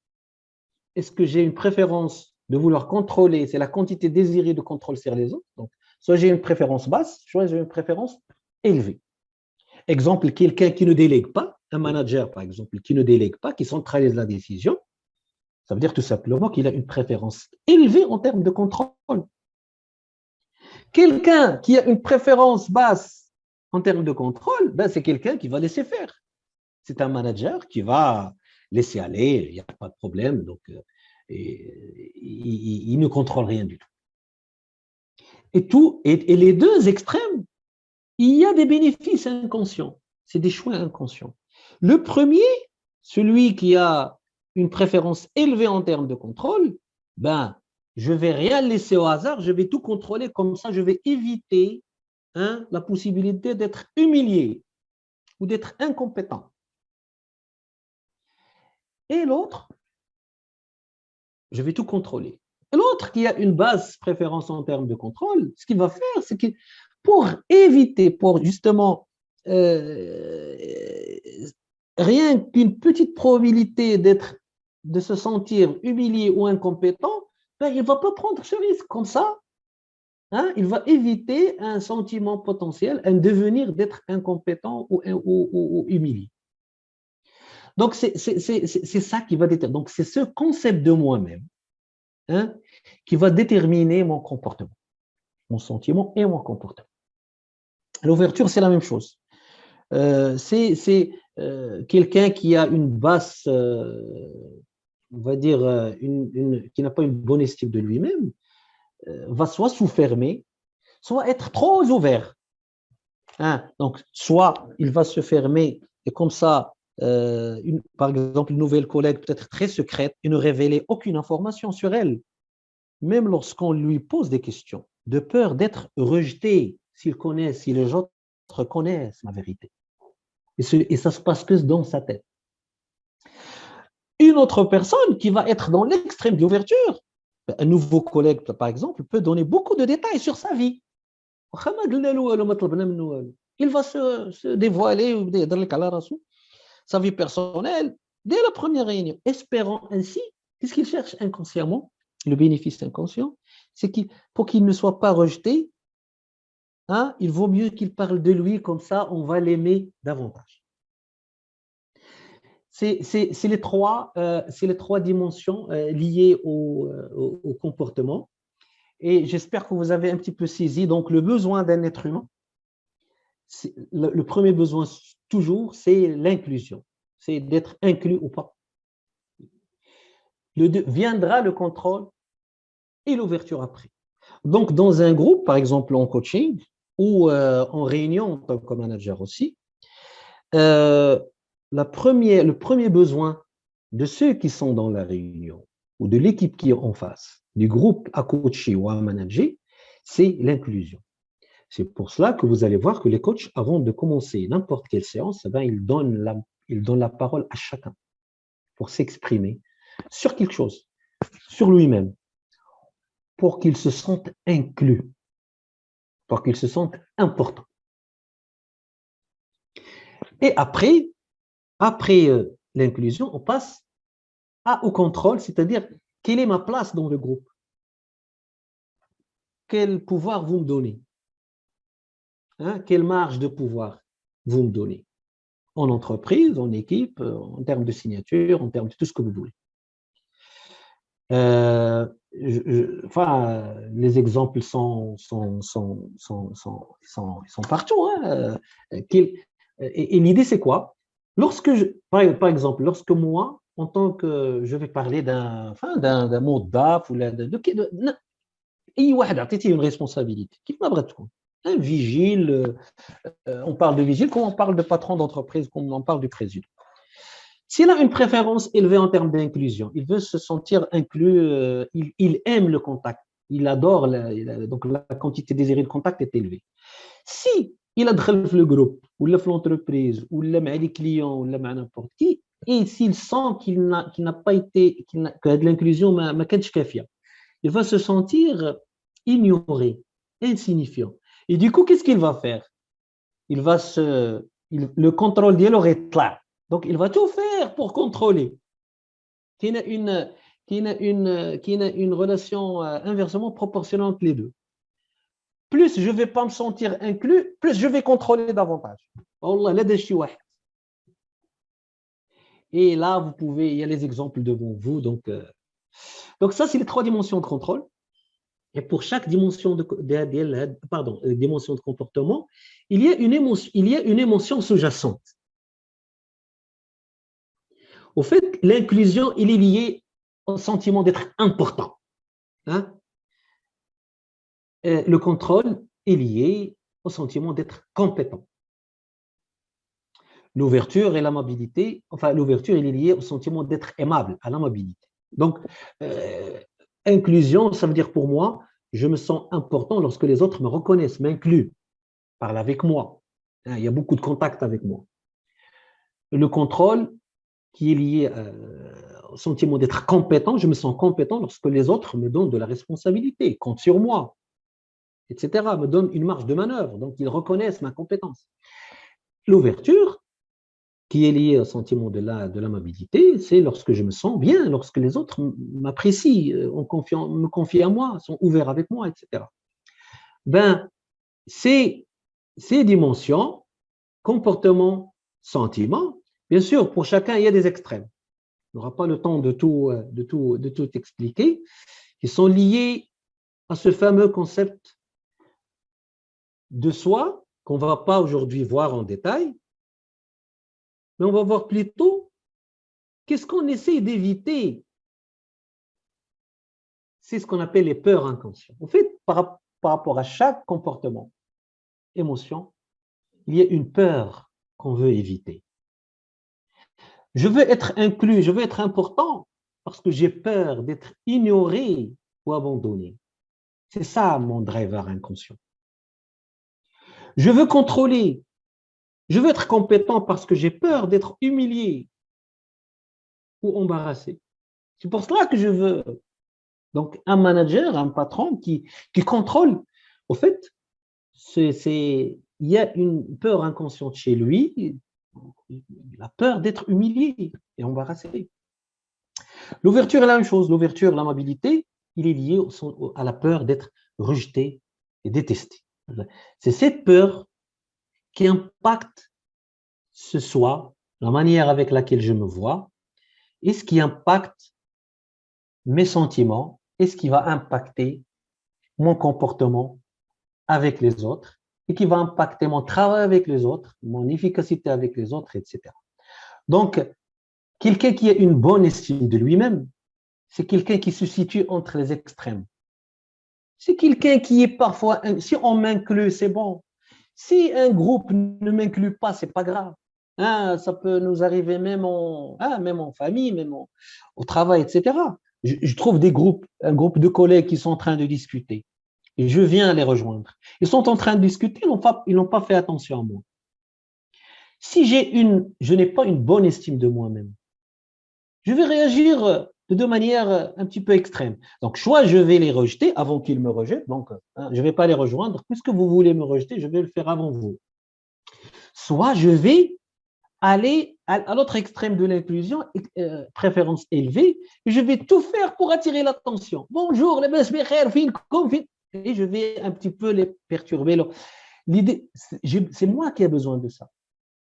Est-ce que j'ai une préférence de vouloir contrôler, c'est la quantité désirée de contrôle sur les autres, donc soit j'ai une préférence basse, soit j'ai une préférence élevée. Exemple, quelqu'un qui ne délègue pas, un manager par exemple, qui ne délègue pas, qui centralise la décision, ça veut dire tout simplement qu'il a une préférence élevée en termes de contrôle. Quelqu'un qui a une préférence basse en termes de contrôle, ben c'est quelqu'un qui va laisser faire. C'est un manager qui va laisser aller, il n'y a pas de problème, donc il ne contrôle rien du tout. Et les deux extrêmes, il y a des bénéfices inconscients, c'est des choix inconscients. Le premier, celui qui a une préférence élevée en termes de contrôle, ben, je ne vais rien laisser au hasard, je vais tout contrôler, comme ça je vais éviter la possibilité d'être humilié ou d'être incompétent. Et l'autre, je vais tout contrôler. Et l'autre qui a une basse préférence en termes de contrôle, ce qu'il va faire, c'est que pour éviter, pour justement rien qu'une petite probabilité de se sentir humilié ou incompétent, ben, il ne va pas prendre ce risque comme ça. Il va éviter un sentiment potentiel, un devenir d'être incompétent ou humilié. Donc, c'est ça qui va déterminer. Donc, c'est ce concept de moi-même qui va déterminer mon comportement, mon sentiment et mon comportement. L'ouverture, c'est la même chose. C'est quelqu'un qui a une basse, on va dire, qui n'a pas une bonne estime de lui-même, va soit sous-fermer, soit être trop ouvert. Donc, soit il va se fermer et comme ça, par exemple, une nouvelle collègue peut-être très secrète et ne révéler aucune information sur elle, même lorsqu'on lui pose des questions, de peur d'être rejeté si les autres connaissent la vérité. Et ça se passe que dans sa tête. Une autre personne qui va être dans l'extrême de l'ouverture, un nouveau collègue, par exemple, peut donner beaucoup de détails sur sa vie. Il va se dévoiler sa vie personnelle dès la première réunion, espérant ainsi, qu'est-ce qu'il cherche inconsciemment, le bénéfice inconscient, c'est pour qu'il ne soit pas rejeté, il vaut mieux qu'il parle de lui, comme ça on va l'aimer davantage. C'est les trois dimensions liées au comportement. Et j'espère que vous avez un petit peu saisi. Donc, le besoin d'un être humain, le premier besoin toujours, c'est l'inclusion. C'est d'être inclus ou pas. Viendra le contrôle et l'ouverture après. Donc, dans un groupe, par exemple en coaching ou en réunion en tant que manager aussi, le premier besoin de ceux qui sont dans la réunion ou de l'équipe qui est en face, du groupe à coacher ou à manager, c'est l'inclusion. C'est pour cela que vous allez voir que les coachs, avant de commencer n'importe quelle séance, ils donnent la parole à chacun pour s'exprimer sur quelque chose, sur lui-même, pour qu'il se sente inclus, pour qu'il se sente important. Et après l'inclusion, on passe au contrôle, c'est-à-dire quelle est ma place dans le groupe? Quel pouvoir vous me donnez? Quelle marge de pouvoir vous me donnez? En entreprise, en équipe, en termes de signature, en termes de tout ce que vous voulez. Les exemples sont partout. Et l'idée, c'est quoi? Par exemple, lorsque moi, en tant que je vais parler d'un mot DAF ou une responsabilité, un vigile, on parle de vigile comme on parle de patron d'entreprise, comme on parle du président. S'il a une préférence élevée en termes d'inclusion, il veut se sentir inclus, il aime le contact, il adore, donc la quantité désirée de contact est élevée. Si il a le groupe, ou l'entreprise, ou les clients, ou n'importe qui, et s'il sent qu'il n'a pas été, que l'inclusion m'a kafia, il va se sentir ignoré, insignifiant. Et du coup, qu'est-ce qu'il va faire? Le contrôle dialogue est là. Donc, il va tout faire pour contrôler. Qu'il y a une relation inversement proportionnelle entre les deux. Plus je ne vais pas me sentir inclus, plus je vais contrôler davantage. Et là, il y a les exemples devant vous. Donc ça, c'est les 3 dimensions de contrôle. Et pour chaque dimension dimension de comportement, il y a une émotion sous-jacente. Au fait, l'inclusion, il est liée au sentiment d'être important. Le contrôle est lié au sentiment d'être compétent. L'ouverture et l'amabilité, l'ouverture, il est liée au sentiment d'être aimable, à l'amabilité. Donc, inclusion, ça veut dire pour moi, je me sens important lorsque les autres me reconnaissent, m'incluent, parlent avec moi. Il y a beaucoup de contacts avec moi. Le contrôle, qui est lié au sentiment d'être compétent, je me sens compétent lorsque les autres me donnent de la responsabilité, comptent sur moi, etc., me donnent une marge de manœuvre, donc ils reconnaissent ma compétence. L'ouverture, qui est liée au sentiment de l'amabilité, c'est lorsque je me sens bien, lorsque les autres m'apprécient, me confient à moi, sont ouverts avec moi, etc. Ces dimensions, comportement, sentiment, bien sûr, pour chacun, il y a des extrêmes. On n'aura pas le temps de tout expliquer, qui sont liés à ce fameux concept de soi qu'on ne va pas aujourd'hui voir en détail, mais on va voir plutôt qu'est-ce qu'on essaie d'éviter. C'est ce qu'on appelle les peurs inconscientes. En fait, par rapport à chaque comportement, émotion, il y a une peur qu'on veut éviter. Je veux être inclus, je veux être important parce que j'ai peur d'être ignoré ou abandonné. C'est ça mon driver inconscient. Je veux contrôler, je veux être compétent parce que j'ai peur d'être humilié ou embarrassé. C'est pour cela que je veux. Donc, un manager, un patron qui contrôle, au fait, il y a une peur inconsciente chez lui, la peur d'être humilié et embarrassé. L'ouverture est la même chose. L'ouverture, l'amabilité, il est lié à la peur d'être rejeté et détesté. C'est cette peur qui impacte ce soi, la manière avec laquelle je me vois, et ce qui impacte mes sentiments, et ce qui va impacter mon comportement avec les autres, et qui va impacter mon travail avec les autres, mon efficacité avec les autres, etc. Donc, quelqu'un qui a une bonne estime de lui-même, c'est quelqu'un qui se situe entre les extrêmes. C'est quelqu'un qui est parfois, si on m'inclut, c'est bon. Si un groupe ne m'inclut pas, c'est pas grave. Ça peut nous arriver même en famille, même au travail, etc. Je trouve un groupe de collègues qui sont en train de discuter. et je viens les rejoindre. Ils sont en train de discuter, ils n'ont pas fait attention à moi. Si je n'ai pas une bonne estime de moi-même, je vais réagir de deux manières un petit peu extrêmes. Donc, soit je vais les rejeter avant qu'ils me rejettent, donc je ne vais pas les rejoindre, puisque vous voulez me rejeter, je vais le faire avant vous. Soit je vais aller à l'autre extrême de l'inclusion, préférence élevée, et je vais tout faire pour attirer l'attention. Bonjour, les et je vais un petit peu les perturber. L'idée, c'est moi qui ai besoin de ça,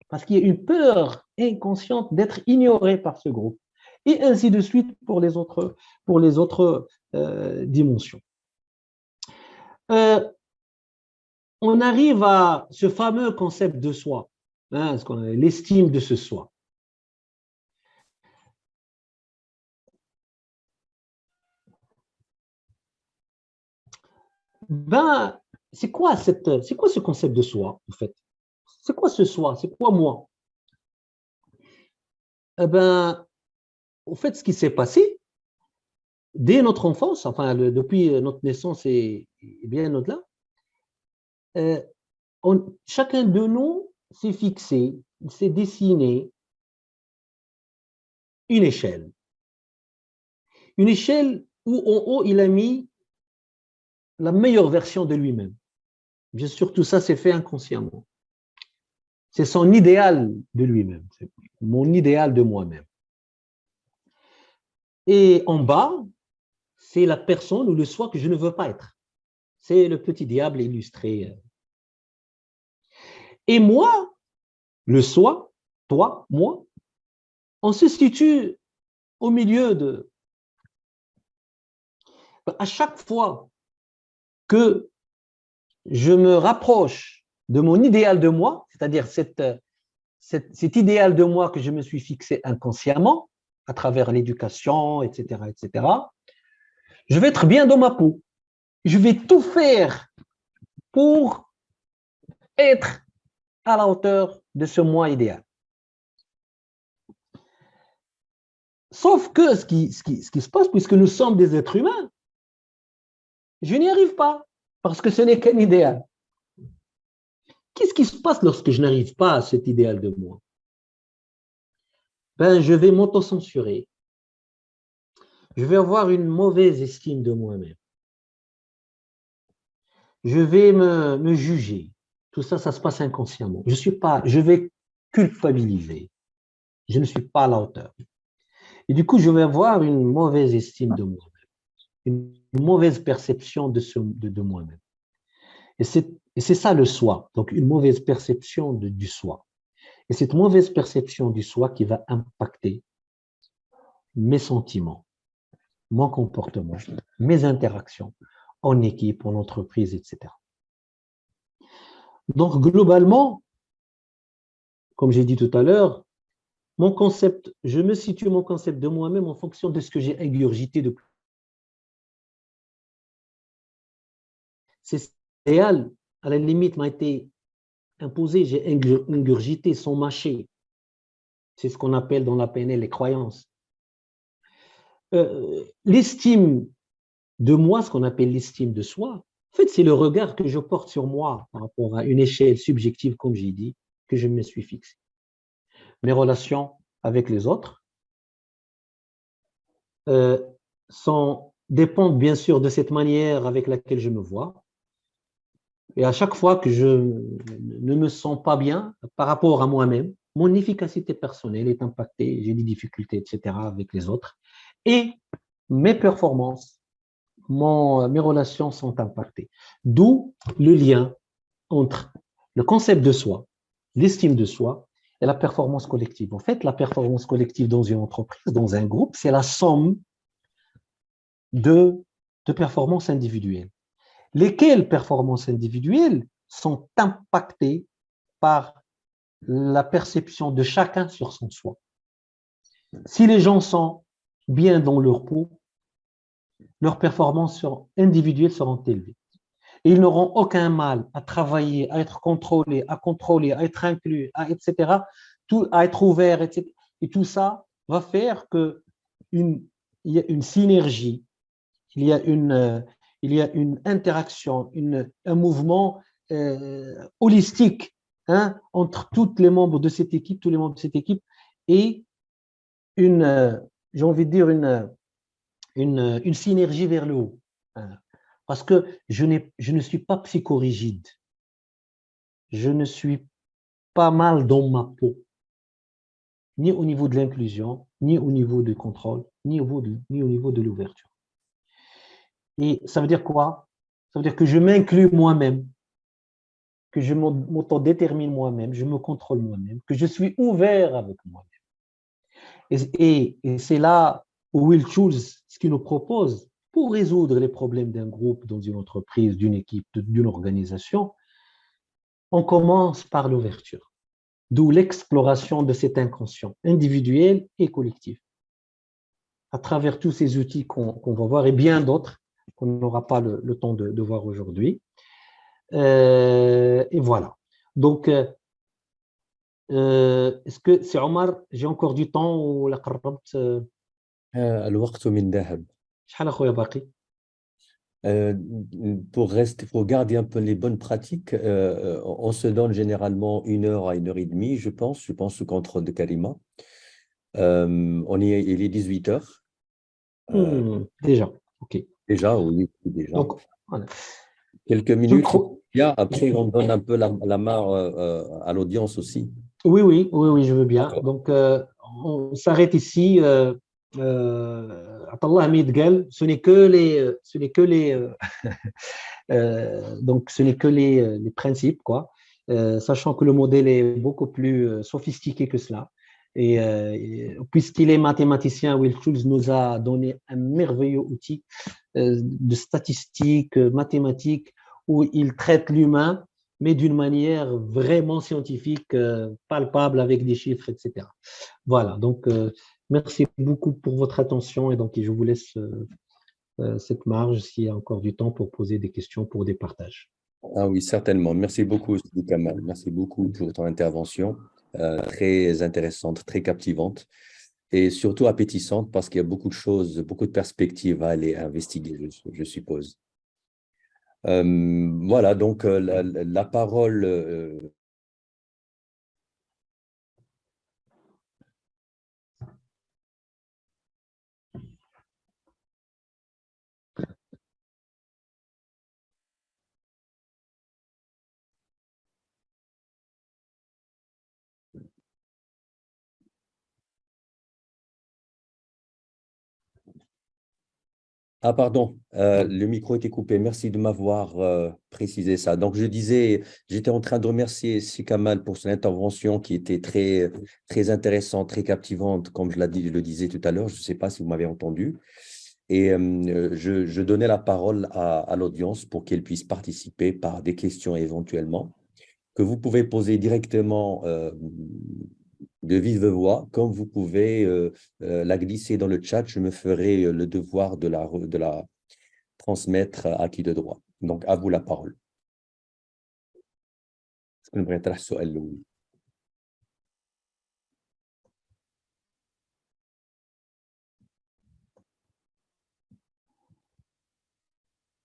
parce qu'il y a une peur inconsciente d'être ignoré par ce groupe, et ainsi de suite pour les autres dimensions. On arrive à ce fameux concept de soi, hein, l'estime de ce soi. Ben, c'est quoi ce concept de soi, en fait? C'est quoi ce soi? C'est quoi moi? Eh ben, au fait, ce qui s'est passé, dès notre enfance, enfin, depuis notre naissance et bien au-delà, chacun de nous s'est fixé, s'est dessiné une échelle. Une échelle où en haut, il a mis la meilleure version de lui-même. Bien sûr, tout ça s'est fait inconsciemment. C'est son idéal de lui-même, c'est mon idéal de moi-même. Et en bas, c'est la personne ou le soi que je ne veux pas être. C'est le petit diable illustré. Et moi, le soi, toi, moi, on se situe au milieu de... À chaque fois que je me rapproche de mon idéal de moi, c'est-à-dire cet idéal de moi que je me suis fixé inconsciemment, à travers l'éducation, etc., je vais être bien dans ma peau. Je vais tout faire pour être à la hauteur de ce moi idéal. Sauf que ce qui se passe, puisque nous sommes des êtres humains, je n'y arrive pas, parce que ce n'est qu'un idéal. Qu'est-ce qui se passe lorsque je n'arrive pas à cet idéal de moi? Ben, je vais m'autocensurer. Je vais avoir une mauvaise estime de moi-même. Je vais me juger. Tout ça, ça se passe inconsciemment. Je vais culpabiliser. Je ne suis pas à la hauteur. Et du coup, je vais avoir une mauvaise estime de moi-même, une mauvaise perception de moi-même. Et c'est ça le soi, donc une mauvaise perception du soi. Et cette mauvaise perception du soi qui va impacter mes sentiments, mon comportement, mes interactions en équipe, en entreprise, etc. Donc, globalement, comme j'ai dit tout à l'heure, je me situe mon concept de moi-même en fonction de ce que j'ai ingurgité depuis. C'est idéal, à la limite, m'a été imposé, j'ai ingurgité sans mâcher. C'est ce qu'on appelle dans la PNL les croyances. L'estime de moi, ce qu'on appelle l'estime de soi, en fait, c'est le regard que je porte sur moi par rapport à une échelle subjective, comme j'ai dit, que je me suis fixé. Mes relations avec les autres dépendent bien sûr de cette manière avec laquelle je me vois. Et à chaque fois que je ne me sens pas bien par rapport à moi-même, mon efficacité personnelle est impactée, j'ai des difficultés, etc. avec les autres. Et mes performances, mes relations sont impactées. D'où le lien entre le concept de soi, l'estime de soi et la performance collective. En fait, la performance collective dans une entreprise, dans un groupe, c'est la somme de performances individuelles. Lesquelles performances individuelles sont impactées par la perception de chacun sur son soi. Si les gens sont bien dans leur peau, leurs performances individuelles seront élevées. Et ils n'auront aucun mal à travailler, à être contrôlés, à être inclus, etc., à être ouverts, etc. Et tout ça va faire qu'il y a une synergie, il y il y a une interaction, un mouvement holistique entre tous les membres de cette équipe, et j'ai envie de dire, une synergie vers le haut. Parce que je ne suis pas psychorigide. Je ne suis pas mal dans ma peau, ni au niveau de l'inclusion, ni au niveau du contrôle, ni au niveau de l'ouverture. Et ça veut dire quoi? Ça veut dire que je m'inclus moi-même, que je m'autodétermine moi-même, je me contrôle moi-même, que je suis ouvert avec moi-même. Et c'est là où Will Schultz, ce qu'il nous propose pour résoudre les problèmes d'un groupe, dans une entreprise, d'une équipe, d'une organisation, on commence par l'ouverture, d'où l'exploration de cet inconscient, individuel et collectif, à travers tous ces outils qu'on va voir et bien d'autres qu'on n'aura pas le temps de voir aujourd'hui. Et voilà. Donc, est-ce que c'est Omar, j'ai encore du temps ou la قربت الوقت من ذهب. شحال اخويا باقي؟ Pour garder un peu les bonnes pratiques, on se donne généralement 1 heure à 1 heure et demie, je pense, sous contrôle de Karima. Il est 18 heures. Déjà, ok. Déjà, oui, déjà. Donc, voilà. Quelques minutes, après on donne un peu la main à l'audience aussi. Oui, je veux bien. Donc, on s'arrête ici. Atallah Hamid Gal, ce n'est que les principes, quoi. Sachant que le modèle est beaucoup plus sophistiqué que cela. Et puisqu'il est mathématicien, Will Schultz nous a donné un merveilleux outil de statistiques mathématiques où il traite l'humain, mais d'une manière vraiment scientifique, palpable, avec des chiffres, etc. Voilà, donc merci beaucoup pour votre attention, et donc je vous laisse cette marge s'il y a encore du temps pour poser des questions, pour des partages. Ah oui, certainement. Merci beaucoup, Sidi Kamal. Merci beaucoup pour ton intervention, très intéressante, très captivante et surtout appétissante parce qu'il y a beaucoup de choses, beaucoup de perspectives à aller investiguer, je suppose. Voilà, donc la parole… Ah, pardon, le micro était coupé. Merci de m'avoir précisé ça. Donc, je disais, j'étais en train de remercier Si Kamal pour son intervention qui était très, très intéressante, très captivante, comme je le disais tout à l'heure. Je ne sais pas si vous m'avez entendu. Et je donnais la parole à l'audience pour qu'elle puisse participer par des questions éventuellement, que vous pouvez poser directement de vive voix, comme vous pouvez la glisser dans le chat. Je me ferai le devoir de la transmettre à qui de droit. Donc, à vous la parole.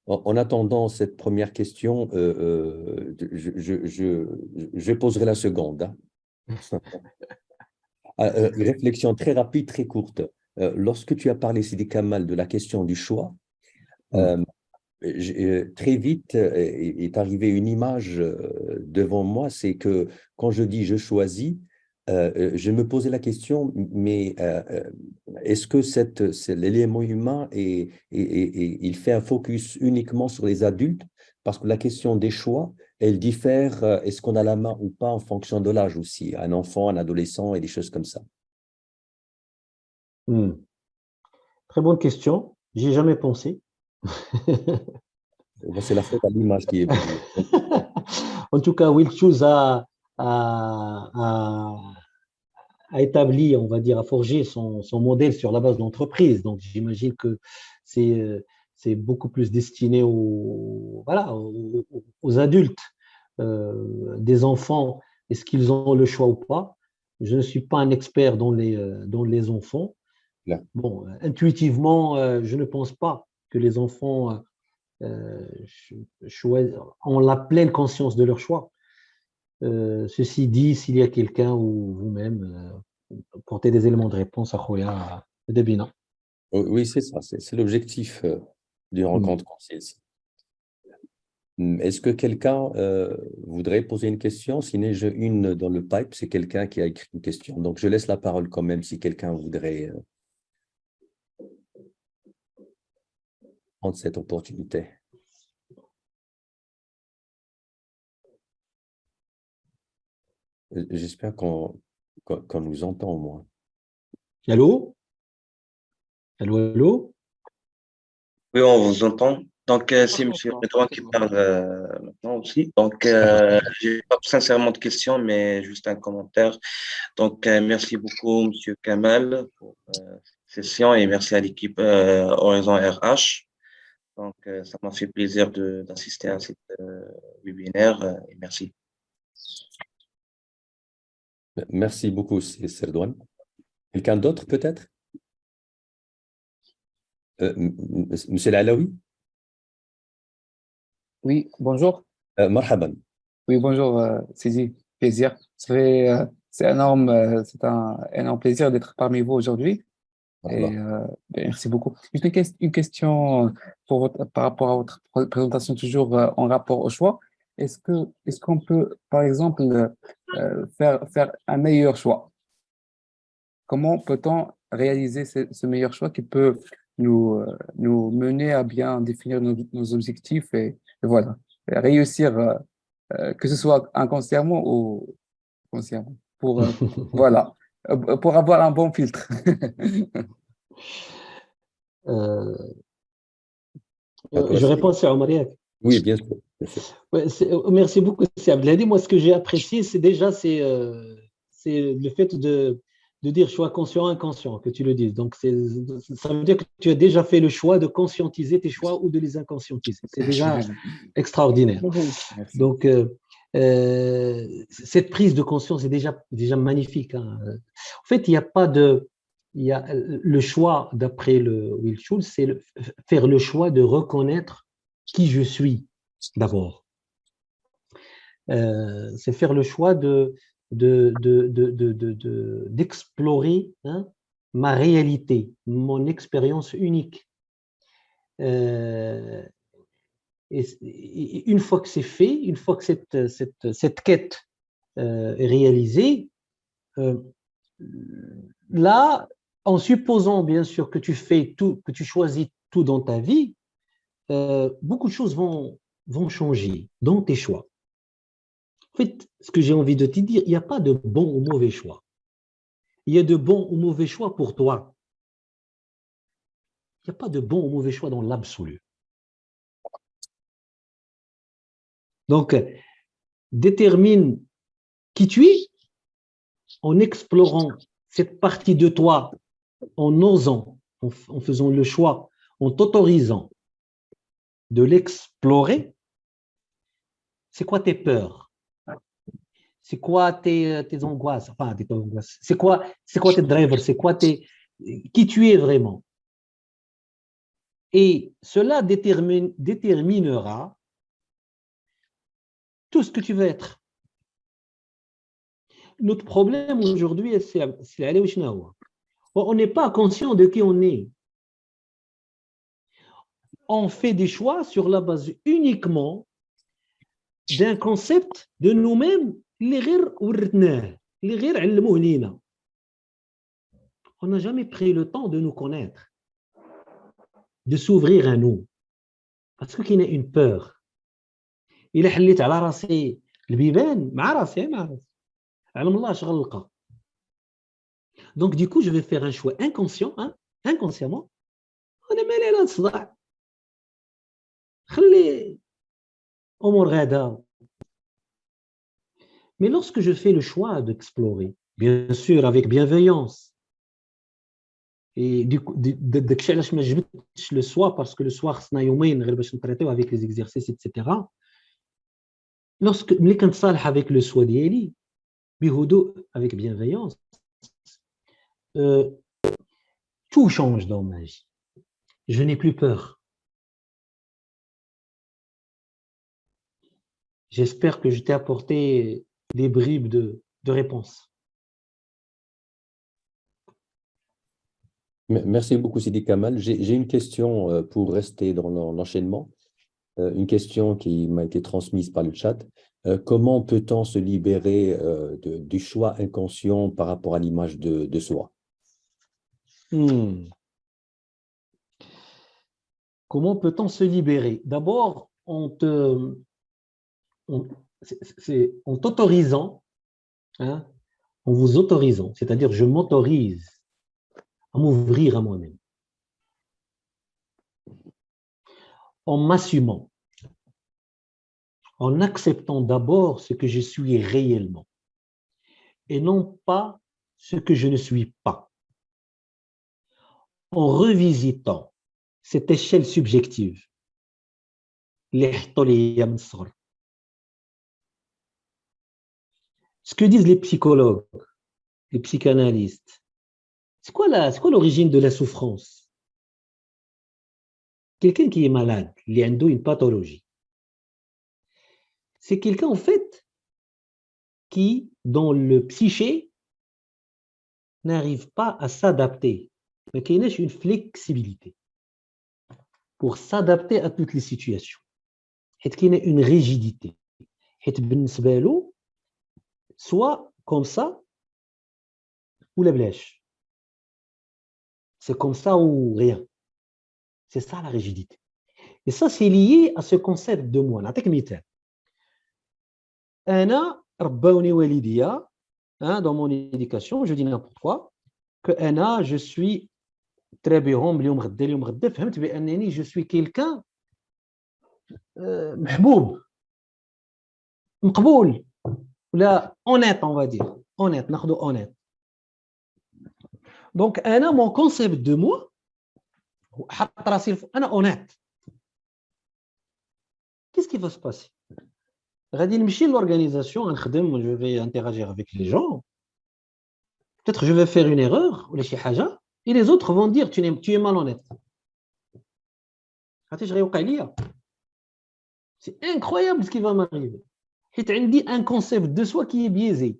En attendant cette première question, je poserai la seconde. Réflexion très rapide, très courte. Lorsque tu as parlé, Sidi Kamal, de la question du choix, très vite est arrivée une image devant moi, c'est que quand je dis je choisis, je me posais la question, mais est-ce que l'élément humain il fait un focus uniquement sur les adultes? Parce que la question des choix, elle diffère, est-ce qu'on a la main ou pas en fonction de l'âge aussi, un enfant, un adolescent et des choses comme ça. Très bonne question, j'y ai jamais pensé. C'est la faute à l'image qui est venue. En tout cas, Will Schultz a établi, on va dire, a forgé son modèle sur la base de l'entreprise. Donc, j'imagine que c'est beaucoup plus destiné aux adultes, des enfants. Est-ce qu'ils ont le choix ou pas? Je ne suis pas un expert dans les enfants. Là. Bon, intuitivement, je ne pense pas que les enfants ont la pleine conscience de leur choix. Ceci dit, s'il y a quelqu'un ou vous-même, portez des éléments de réponse à Khoya Debina. Oui, c'est ça, c'est l'objectif d'une rencontre comme celle-ci. Est-ce que quelqu'un voudrait poser une question? Sinon, j'ai une dans le pipe, c'est quelqu'un qui a écrit une question. Donc, je laisse la parole quand même si quelqu'un voudrait prendre cette opportunité. J'espère qu'on nous entend au moins. Allô? Allô, allô? Oui, on vous entend. Donc, c'est M. Redouane qui parle maintenant aussi. Donc, j'ai pas sincèrement de questions, mais juste un commentaire. Donc, merci beaucoup, M. Kamal, pour cette session et merci à l'équipe Horizon RH. Donc, ça m'a fait plaisir d'assister à cette webinaire et merci. Merci beaucoup, Serdouane. Quelqu'un d'autre peut-être? Monsieur Lalaoui? Oui, bonjour. Marhaban. Oui, bonjour, Sidi. Plaisir. C'est énorme, c'est un énorme plaisir d'être parmi vous aujourd'hui. Et Marhaba. merci beaucoup. Juste une question par rapport à votre présentation, toujours en rapport au choix. Est-ce qu'on peut, par exemple, faire un meilleur choix? Comment peut-on réaliser ce meilleur choix qui peut nous mener à bien définir nos objectifs et voilà, et réussir, que ce soit inconsciemment ou consciemment, voilà, pour avoir un bon filtre. Euh, D'accord, je réponds à Omariak. oui, bien sûr. Bien sûr. Ouais, merci beaucoup, c'est Abdelhadi. Moi, ce que j'ai apprécié, c'est déjà c'est le fait de dire choix conscient, inconscient, que tu le dises. Donc, ça veut dire que tu as déjà fait le choix de conscientiser tes choix ou de les inconscientiser. C'est déjà extraordinaire. Merci. Donc, cette prise de conscience est déjà magnifique, hein. En fait, il n'y a pas de... Il y a le choix, d'après le Will Schultz, c'est faire le choix de reconnaître qui je suis d'abord. C'est faire le choix d'explorer, hein, ma réalité, mon expérience unique. Et une fois que c'est fait, une fois que cette quête est réalisée, là, en supposant bien sûr que tu fais tout, que tu choisis tout dans ta vie, beaucoup de choses vont changer dans tes choix. En fait, ce que j'ai envie de te dire, il n'y a pas de bon ou mauvais choix. Il y a de bons ou mauvais choix pour toi. Il n'y a pas de bon ou mauvais choix dans l'absolu. Donc, détermine qui tu es en explorant cette partie de toi, en osant, en faisant le choix, en t'autorisant de l'explorer. C'est quoi tes peurs? C'est quoi tes angoisses? Enfin, tes angoisses. C'est quoi tes drivers? C'est quoi qui tu es vraiment? Et cela déterminera tout ce que tu veux être. Notre problème aujourd'hui, c'est aller au Chinawa. On n'est pas conscient de qui on est. On fait des choix sur la base uniquement d'un concept de nous-mêmes, on n'a jamais pris le temps de nous connaître, de s'ouvrir à nous. Parce qu'il y a une peur. إلا حليت على راسي البيبان مع راسي مع راسي علم الله شغل نلقى. Donc du coup je vais faire un choix inconscient, hein, inconsciemment. انا مالي على الصداع خلي امور غاده. Mais lorsque je fais le choix d'explorer, bien sûr avec bienveillance, et du coup داكشي علاش ما جبتش le soir parce que le soir خصنا يومين غير باش نطريطيو avec les exercices etc. Lorsque ملي كنتصالح avec le soi ديالي بهدوء avec bienveillance, tout change dans ma vie. Je n'ai plus peur. J'espère que je t'ai apporté des bribes de réponses. Merci beaucoup, Sidi Kamal. J'ai une question pour rester dans l'enchaînement. Une question qui m'a été transmise par le chat. Comment peut-on se libérer du choix inconscient par rapport à l'image de soi? Comment peut-on se libérer? D'abord, en t'autorisant, hein, en vous autorisant, c'est-à-dire je m'autorise à m'ouvrir à moi-même, en m'assumant, en acceptant d'abord ce que je suis réellement et non pas ce que je ne suis pas, en revisitant cette échelle subjective. Ce que disent les psychologues, les psychanalystes, c'est quoi l'origine de la souffrance? Quelqu'un qui est malade, il a une pathologie. C'est quelqu'un, en fait, qui, dans le psyché, n'arrive pas à s'adapter. Mais qui a une flexibilité pour s'adapter à toutes les situations. Et qui a une rigidité. Et soit comme ça, ou la blèche. C'est comme ça ou rien. C'est ça la rigidité. Et ça, c'est lié à ce concept de moi. نعطيك مثال. أنا ربوني والديا, dans mon éducation, je dis n'importe quoi, que أنا, je suis très bien, اليوم غدا اليوم غدا فهمت بأنني je suis quelqu'un محبوب مقبول ولا honnête, on va dire. Honnête, ناخذو honnête. Donc, أنا, mon concept de moi, حط راسي أنا honnête. Qu'est-ce qui va se passer? غادي نمشي l'organisation, نخدم, je vais interagir avec les gens. Peut-être je vais faire une erreur ou شي حاجة, et les autres vont dire tu es malhonnête. C'est incroyable ce qui va m'arriver. حيت عندي un concept de soi qui est biaisé.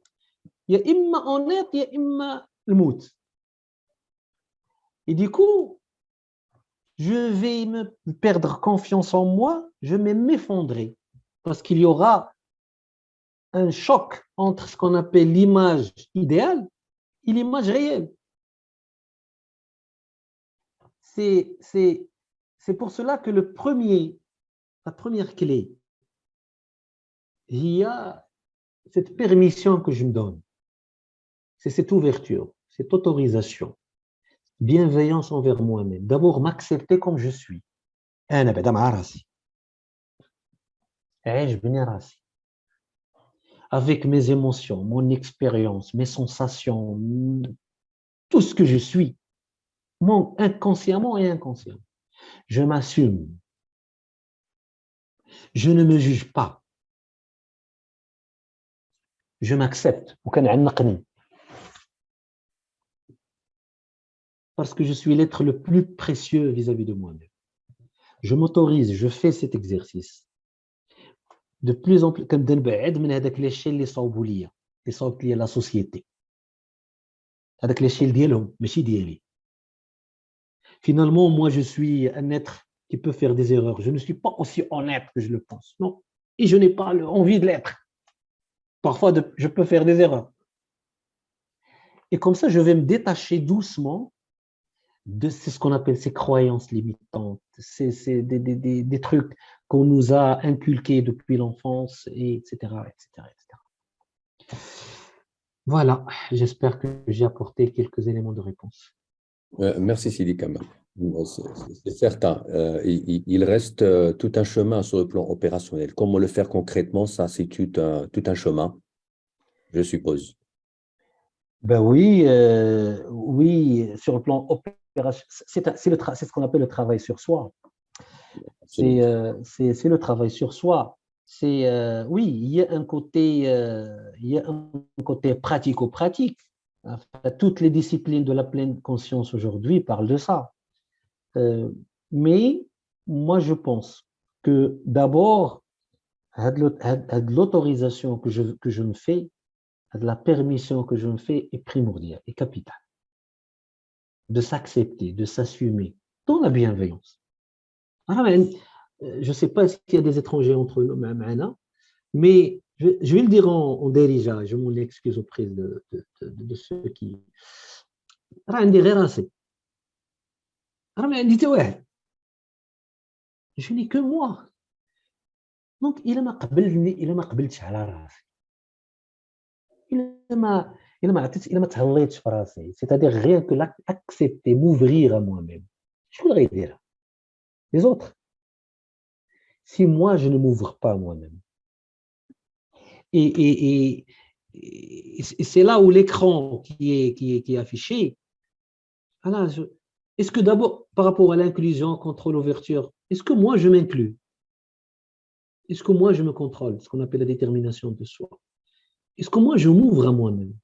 يا إما honnête يا إما الموت. Et du coup, je vais me perdre confiance en moi, je vais m'effondrer. Parce qu'il y aura un choc entre ce qu'on appelle l'image idéale et l'image réelle. C'est pour cela que la première clé, il y a cette permission que je me donne. C'est cette ouverture, cette autorisation, bienveillance envers moi-même. D'abord, m'accepter comme je suis. أنا بعدا مع راسي. عيش بني راسي. Avec mes émotions, mon expérience, mes sensations, tout ce que je suis, inconsciemment et inconsciemment. Je m'assume. Je ne me juge pas. Je m'accepte. Parce que je suis l'être le plus précieux vis-à-vis de moi-même. Je m'autorise, je fais cet exercice. De plus en plus, comme d'enba'ad من هذاك l'échelle اللي صاوبوا ليا, اللي صاوبت ليا la société. هذاك l'échelle ديالهم ماشي ديالي. Finalement, moi, je suis un être qui peut faire des erreurs. Je ne suis pas aussi honnête que je le pense. Non. Et je n'ai pas envie de l'être. Parfois, je peux faire des erreurs. Et comme ça, je vais me détacher doucement de ce qu'on appelle ces croyances limitantes, des trucs qu'on nous a inculqués depuis l'enfance, etc., etc., etc. Voilà, j'espère que j'ai apporté quelques éléments de réponse. Merci Sidi Kamal. C'est certain. Il reste tout un chemin sur le plan opérationnel. Comment le faire concrètement, ça c'est tout un chemin, je suppose. Ben oui, oui, sur le plan opérationnel, c'est ce qu'on appelle le travail sur soi. C'est le travail sur soi. Oui, il y a un côté pratico-pratique. Enfin, toutes les disciplines de la pleine conscience aujourd'hui parlent de ça. Mais moi, je pense que d'abord, l'autorisation que je me fais, la permission que je me fais est primordiale, est capitale. De s'accepter, de s'assumer dans la bienveillance. Je ne sais pas s'il y a des étrangers entre nous, mais je vais le dire en dérija, je m'en excuse auprès de ceux qui. Je n'ai que moi. Donc, il m'a قبلتش على راسي. Il m'a تهليتش في راسي. C'est-à-dire rien que l'accepter, m'ouvrir à moi-même. Je voudrais dire. Les autres. Si moi, je ne m'ouvre pas à moi-même. Et c'est là où l'écran qui est affiché. Alors, est-ce que d'abord, par rapport à l'inclusion, contrôle, ouverture, est-ce que moi, je m'inclus? Est-ce que moi, je me contrôle, ce qu'on appelle la détermination de soi? Est-ce que moi, je m'ouvre à moi-même?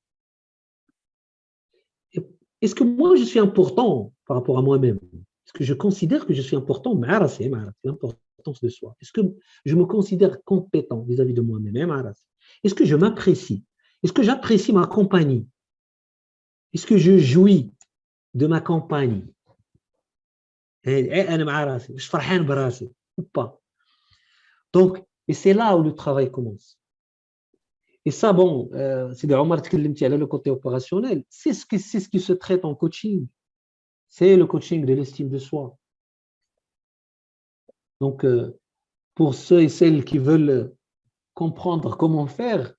Est-ce que moi, je suis important par rapport à moi-même? Est-ce que je considère que je suis important? C'est l'importance de soi. Est-ce que je me considère compétent vis-à-vis de moi-même? Est-ce que je m'apprécie? Est-ce que j'apprécie ma compagnie? Est-ce que je jouis de ma compagnie? Je suis فرحان براسي ou pas? Donc, et c'est là où le travail commence. Et ça, bon, c'est Omar تكلمتي على le côté opérationnel, c'est ce qui se traite en coaching. C'est le coaching de l'estime de soi. Donc, pour ceux et celles qui veulent comprendre comment faire,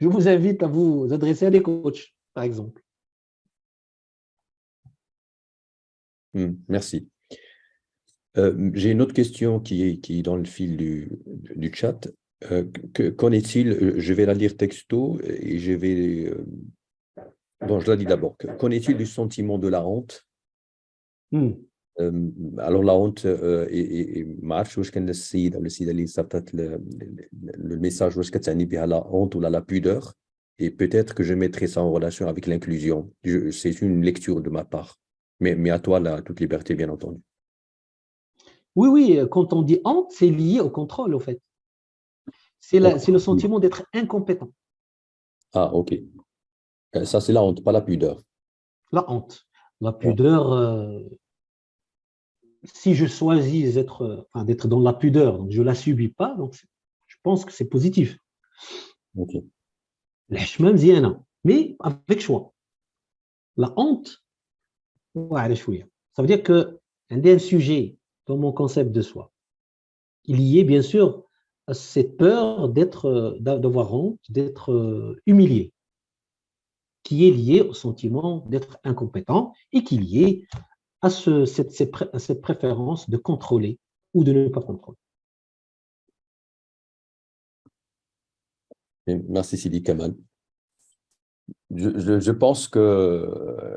je vous invite à vous adresser à des coachs, par exemple. Merci. J'ai une autre question qui est dans le fil du chat. Qu'en est-il? Je vais la lire texto et je vais... bon, je la lis d'abord. Qu'en est-il du sentiment de la honte? Alors la honte, ما عرفتش واش كان السيد او السيده اللي صيفطت le message واش كتعني بها la honte ou la pudeur, et peut-être que je mettrai ça en relation avec l'inclusion. C'est une lecture de ma part, mais à toi toute liberté, bien entendu. Oui, quand on dit honte, c'est lié au contrôle, au fait. C'est le sentiment d'être incompétent. Ah, ok. Ça, c'est la honte, pas la pudeur. La honte. La pudeur, si je choisis d'être dans la pudeur, donc je ne la subis pas, donc je pense que c'est positif. Ok. Mais avec choix. La honte, ça veut dire que un sujet dans mon concept de soi, il y est bien sûr cette peur d'avoir honte, d'être humilié, qui est liée au sentiment d'être incompétent et qui est liée à cette préférence de contrôler ou de ne pas contrôler. Merci Sidi Kamal. Je pense que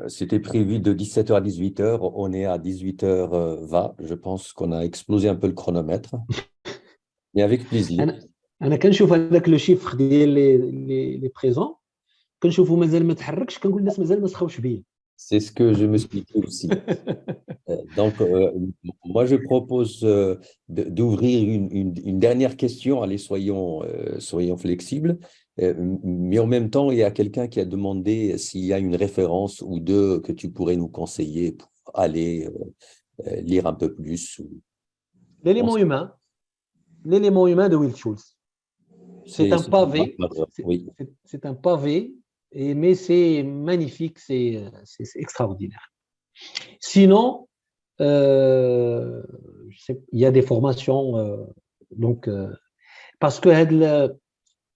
c'était prévu de 17h à 18h, on est à 18h20, je pense qu'on a explosé un peu le chronomètre, mais avec plaisir. أنا كنشوف هذاك لو شيفر ديال لي بريزون كنشوفو مازال ما تحركش كنقول الناس مازال ما سخاوش بيا. C'est ce que je me suis dit aussi. Donc, moi, je propose d'ouvrir une dernière question. Allez, soyons flexibles. Mais en même temps, il y a quelqu'un qui a demandé s'il y a une référence ou deux que tu pourrais nous conseiller pour aller lire un peu plus. L'élément humain de Will Schultz. C'est un pavé. Oui. C'est un pavé. Mais c'est magnifique, c'est extraordinaire. Sinon, il y a des formations, parce que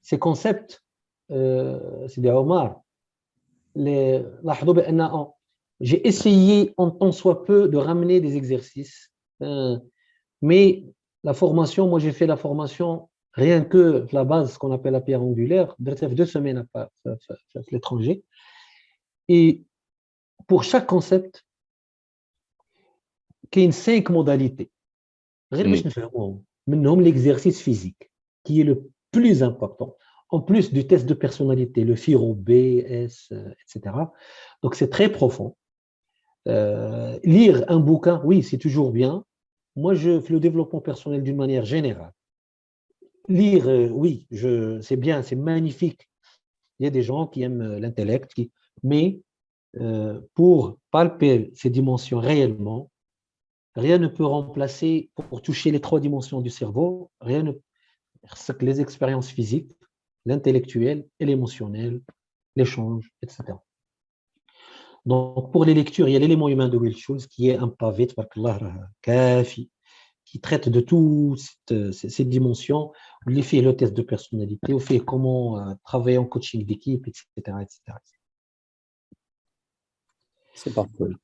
ces concepts, c'est des Omar. J'ai essayé en tant soit peu de ramener des exercices, mais la formation, moi j'ai fait la formation. Rien que la base, ce qu'on appelle la pierre angulaire, 2 semaines à l'étranger. Et pour chaque concept, il y a 5 modalités. L'exercice physique, qui est le plus important, en plus du test de personnalité, le FIRO, B, S, etc. Donc c'est très profond. Lire un bouquin, oui, c'est toujours bien. Moi, je fais le développement personnel d'une manière générale. Lire, oui, c'est bien, c'est magnifique. Il y a des gens qui aiment l'intellect, mais pour palper ces dimensions réellement, rien ne peut remplacer, pour toucher les 3 dimensions du cerveau, rien ne c'est que les expériences physiques, l'intellectuel et l'émotionnel, l'échange, etc. Donc, pour les lectures, il y a l'élément humain de Will Schultz qui est un pavé, tabarakallah, kafi, qui traite de toutes ces dimensions, où il fait le test de personnalité, où il fait comment travailler en coaching d'équipe, etc., etc. C'est parfait.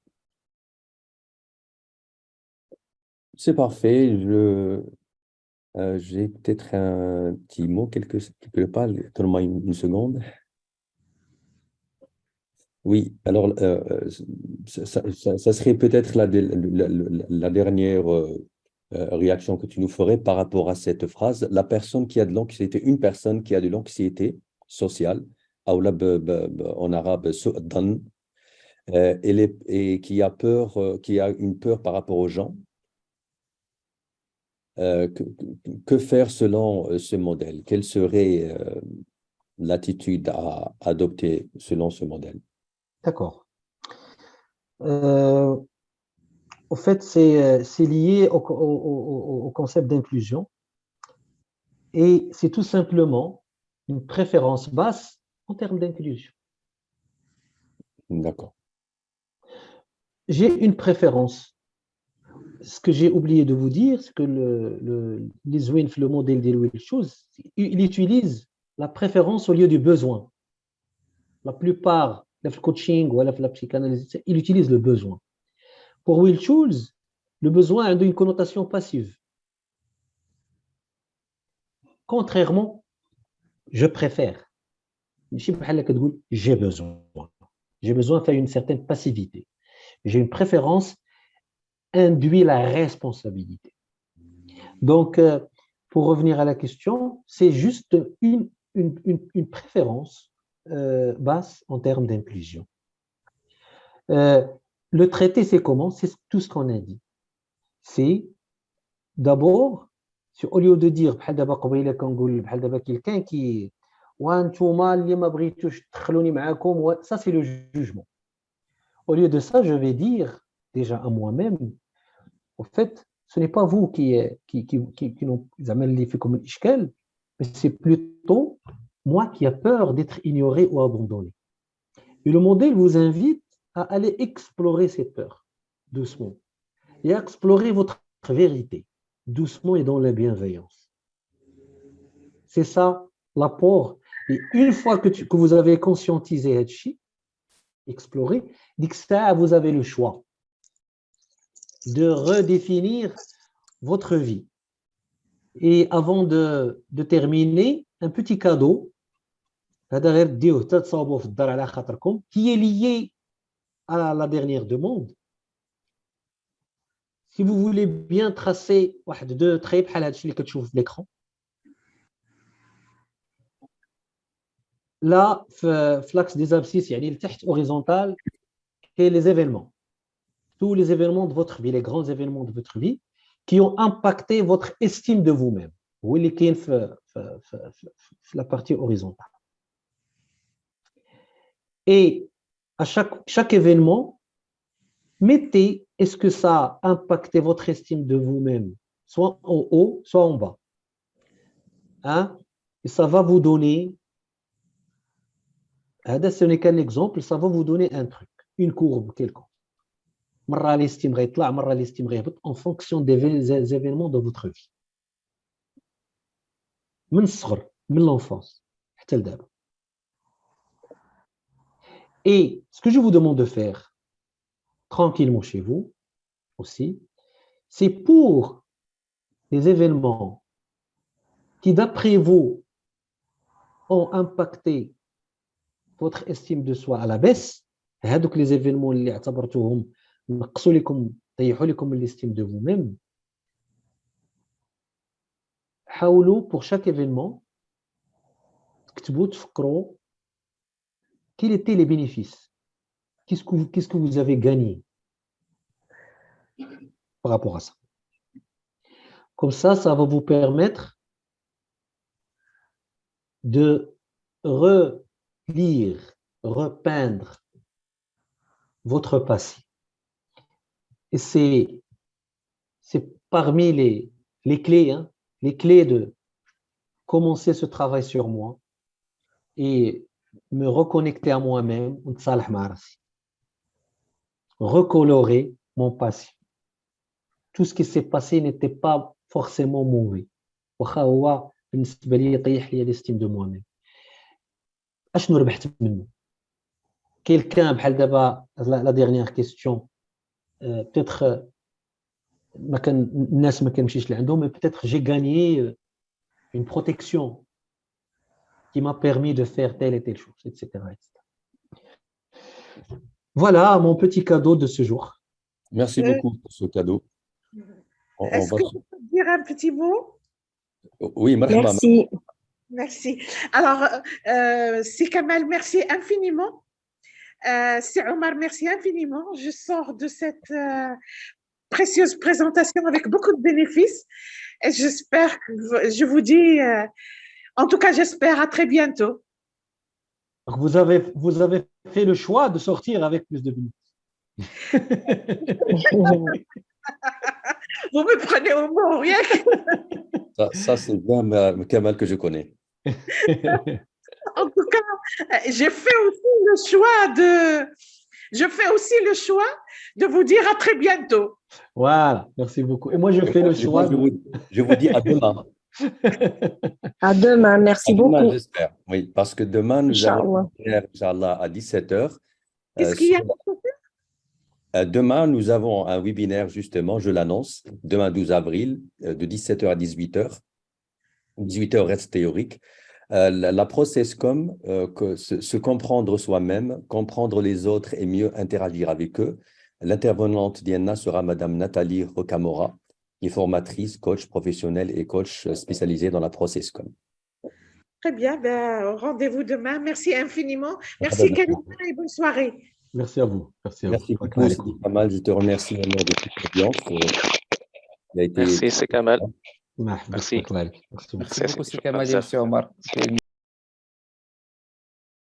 C'est parfait. J'ai peut-être un petit mot, quelque part. Donne-moi une seconde. Oui, alors ça serait peut-être la dernière réaction que tu nous ferais par rapport à cette phrase. La personne qui a de l'anxiété, une personne qui a de l'anxiété sociale, أو en arabe, su'dan, et qui a peur, qui a une peur par rapport aux gens, que faire selon ce modèle? Quelle serait l'attitude à adopter selon ce modèle? D'accord. Au fait, c'est lié au concept d'inclusion et c'est tout simplement une préférence basse en termes d'inclusion. D'accord. J'ai une préférence. Ce que j'ai oublié de vous dire, c'est que l'Iswin, le modèle de Will Schultz, il utilise la préférence au lieu du besoin. La plupart, le coaching ou la psychanalyse, il utilise le besoin. Pour Will Schultz, le besoin a une connotation passive. Contrairement, je préfère. J'ai besoin. J'ai besoin de faire une certaine passivité. J'ai une préférence induit la responsabilité. Donc, pour revenir à la question, c'est juste une préférence basse en termes d'inclusion. Le traité, c'est comment? C'est tout ce qu'on a dit. C'est d'abord, au lieu de dire, quelqu'un qui ça c'est le jugement. Au lieu de ça, je vais dire déjà à moi-même, au fait, ce n'est pas vous qui n'ont jamais fait comme ishkel, mais c'est plutôt moi qui a peur d'être ignoré ou abandonné. Et le modèle vous invite à aller explorer ces peurs doucement et à explorer votre vérité doucement et dans la bienveillance. C'est ça l'apport. Et une fois que vous avez conscientisé Hachi, exploré, vous avez le choix de redéfinir votre vie. Et avant de terminer, un petit cadeau qui est lié à la dernière demande. Si vous voulez bien tracer deux traits sur l'écran, là, l'axe des abscisses, il y a le texte horizontal et les événements. Tous les événements de votre vie, les grands événements de votre vie qui ont impacté votre estime de vous-même. Ou les qui la partie horizontale. Et à chaque événement, mettez est-ce que ça a impacté votre estime de vous-même, soit en haut, soit en bas. Hein? Et ça va vous donner, ce n'est qu'un exemple, ça va vous donner un truc, une courbe quelconque. En fonction des événements de votre vie. De l'enfance. Et ce que je vous demande de faire, tranquillement chez vous aussi, c'est pour les événements qui, d'après vous, ont impacté votre estime de soi à la baisse, هذوك les événements اللي اعتبرتوهم نقصوا لكم طيحوا لكم l'estime de vous-même, حاولوا pour chaque événement تكتبوا تفكروا quels étaient les bénéfices, qu'est-ce que vous avez gagné par rapport à ça. Comme ça va vous permettre de relire, repeindre votre passé. Et c'est parmi les clés, hein, les clés de commencer ce travail sur moi et me reconnecter à moi-même, recolorer mon passé. Tout ce qui s'est passé n'était pas forcément mauvais. واخا هو بالنسبه لي يطيح لي l'estime de moi-même. اشنو ربحت منه؟ quelqu'un بحال دابا la dernière question peut-être ما كان الناس ما كنمشيش لعندهم, mais peut-être j'ai gagné une protection qui m'a permis de faire telle et telle chose, etc., etc. Voilà mon petit cadeau de ce jour. Merci beaucoup pour ce cadeau. Est-ce que je peux dire un petit mot? Oui, marhaba. Merci. Merci. Alors, c'est Kamal, merci infiniment. C'est Omar, merci infiniment. Je sors de cette précieuse présentation avec beaucoup de bénéfices. Et j'espère que je vous dis, en tout cas, j'espère à très bientôt. Vous avez fait le choix de sortir avec plus de bénéfices. Vous me prenez au mot, rien que... Ça c'est bien Kamal que je connais. En tout cas, je fais aussi le choix de vous dire à très bientôt. Voilà, merci beaucoup. Et moi, je fais le choix. Je vous dis à demain. À demain, merci À demain, beaucoup. j'espère. Oui, parce que demain, nous allons, Inch'Allah, à 17h. Qu'est-ce qu'il y a? Demain, nous avons un webinaire, justement, je l'annonce, demain 12 avril, de 17h à 18h. 18h reste théorique. La process-com, se comprendre soi-même, comprendre les autres et mieux interagir avec eux. L'intervenante d'Ienna sera Madame Nathalie Rocamora, qui est formatrice, coach professionnelle et coach spécialisée dans la process-com. Très bien, ben, rendez-vous demain. Merci infiniment. Merci Karima et bonne soirée. Merci à vous. Merci à Merci vous. beaucoup, Kamal. Je te remercie au nom de toute l'audience. Merci, c'est Kamal. Merci. Merci beaucoup, c'est Kamal et Monsieur Omar.